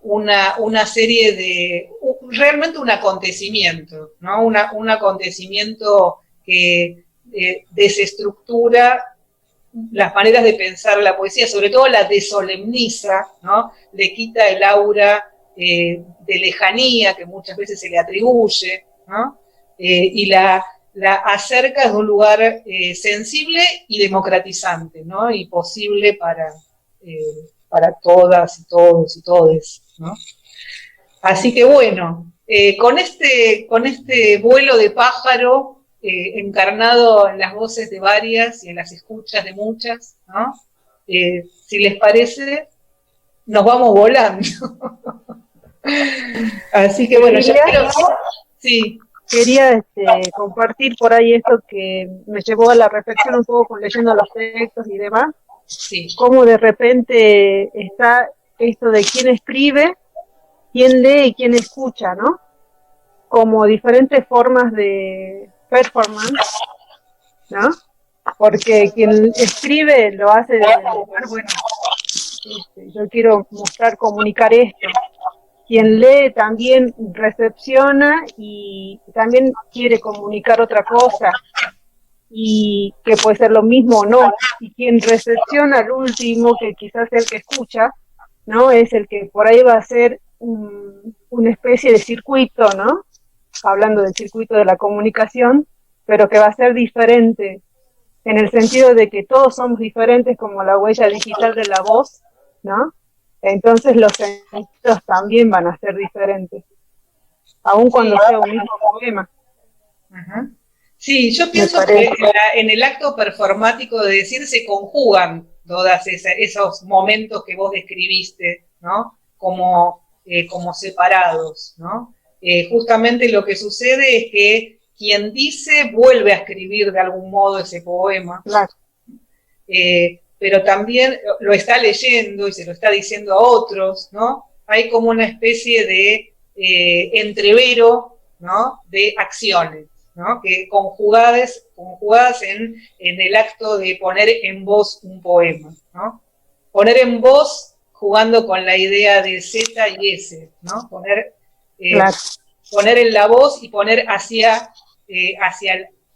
una serie de, realmente un acontecimiento, ¿no? Un acontecimiento que desestructura las maneras de pensar la poesía, sobre todo la desolemniza, ¿no? Le quita el aura de lejanía que muchas veces se le atribuye, ¿no? Y la acerca de un lugar sensible y democratizante, ¿no? Y posible para todas y todos y todes, ¿no? Así que bueno, con este vuelo de pájaro encarnado en las voces de varias y en las escuchas de muchas, ¿no? Si les parece, nos vamos volando. Así que bueno, yo creo que sí. Quería compartir por ahí esto que me llevó a la reflexión un poco con leyendo los textos y demás. Sí. Cómo de repente está esto de quién escribe, quién lee y quién escucha, ¿no? Como diferentes formas de performance, ¿no? Porque quien escribe lo hace desde el lugar, bueno, yo quiero mostrar, comunicar esto. Quien lee también recepciona y también quiere comunicar otra cosa, y que puede ser lo mismo o no. Y quien recepciona al último, que quizás es el que escucha, ¿no? Es el que por ahí va a ser una especie de circuito, ¿no? Hablando del circuito de la comunicación, pero que va a ser diferente, en el sentido de que todos somos diferentes, como la huella digital de la voz, ¿no? Entonces los sentidos también van a ser diferentes, aun cuando sea un mismo poema. Ajá. Sí, yo pienso que en el acto performático de decir se conjugan todos esos momentos que vos describiste, ¿no? Como separados, ¿no? Justamente lo que sucede es que quien dice vuelve a escribir de algún modo ese poema. Claro. Pero también lo está leyendo y se lo está diciendo a otros, ¿no? Hay como una especie de entrevero, ¿no? De acciones, ¿no? Que conjugadas en el acto de poner en voz un poema, ¿no? Poner en voz jugando con la idea de Z y S, ¿no? Poner en la voz y poner hacia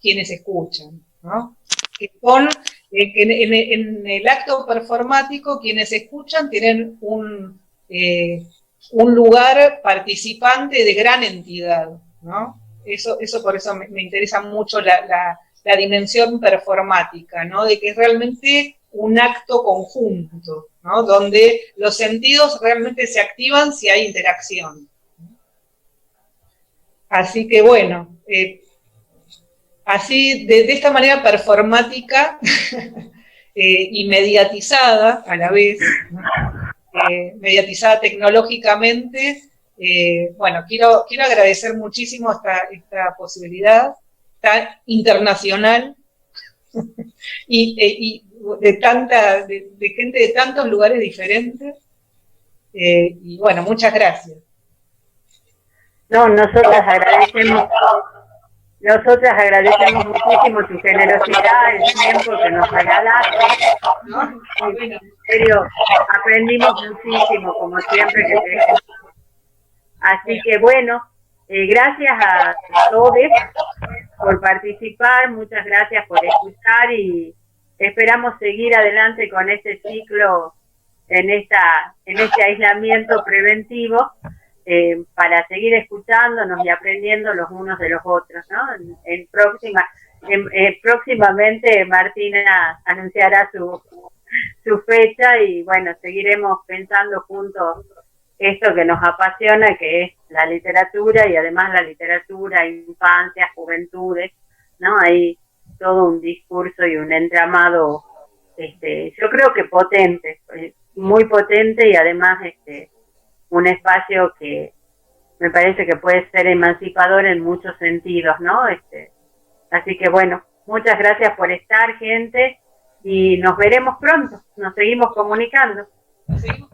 quienes escuchan, ¿no? Que son en el acto performático quienes escuchan tienen un lugar participante de gran entidad, ¿no? Eso por eso me interesa mucho la dimensión performática, ¿no? De que es realmente un acto conjunto, ¿no? Donde los sentidos realmente se activan si hay interacción. Así que bueno, así de esta manera performática y mediatizada a la vez, ¿no? Mediatizada tecnológicamente, Bueno, quiero agradecer muchísimo esta posibilidad tan internacional y de gente de tantos lugares diferentes. Y bueno, muchas gracias. No, nosotras agradecemos muchísimo tu generosidad, el tiempo que nos regalaste, ¿no? En serio, aprendimos muchísimo, como siempre que te... Así que bueno, gracias a todos por participar, muchas gracias por escuchar y esperamos seguir adelante con este ciclo en este aislamiento preventivo. Para seguir escuchándonos y aprendiendo los unos de los otros, ¿no? Próximamente Martina anunciará su fecha y bueno, seguiremos pensando juntos esto que nos apasiona, que es la literatura y además la literatura, infancias, juventudes, ¿no? Hay todo un discurso y un entramado, yo creo que potente, muy potente y además un espacio que me parece que puede ser emancipador en muchos sentidos, ¿no? Así que bueno, muchas gracias por estar, gente, y nos veremos pronto, nos seguimos comunicando. Nos seguimos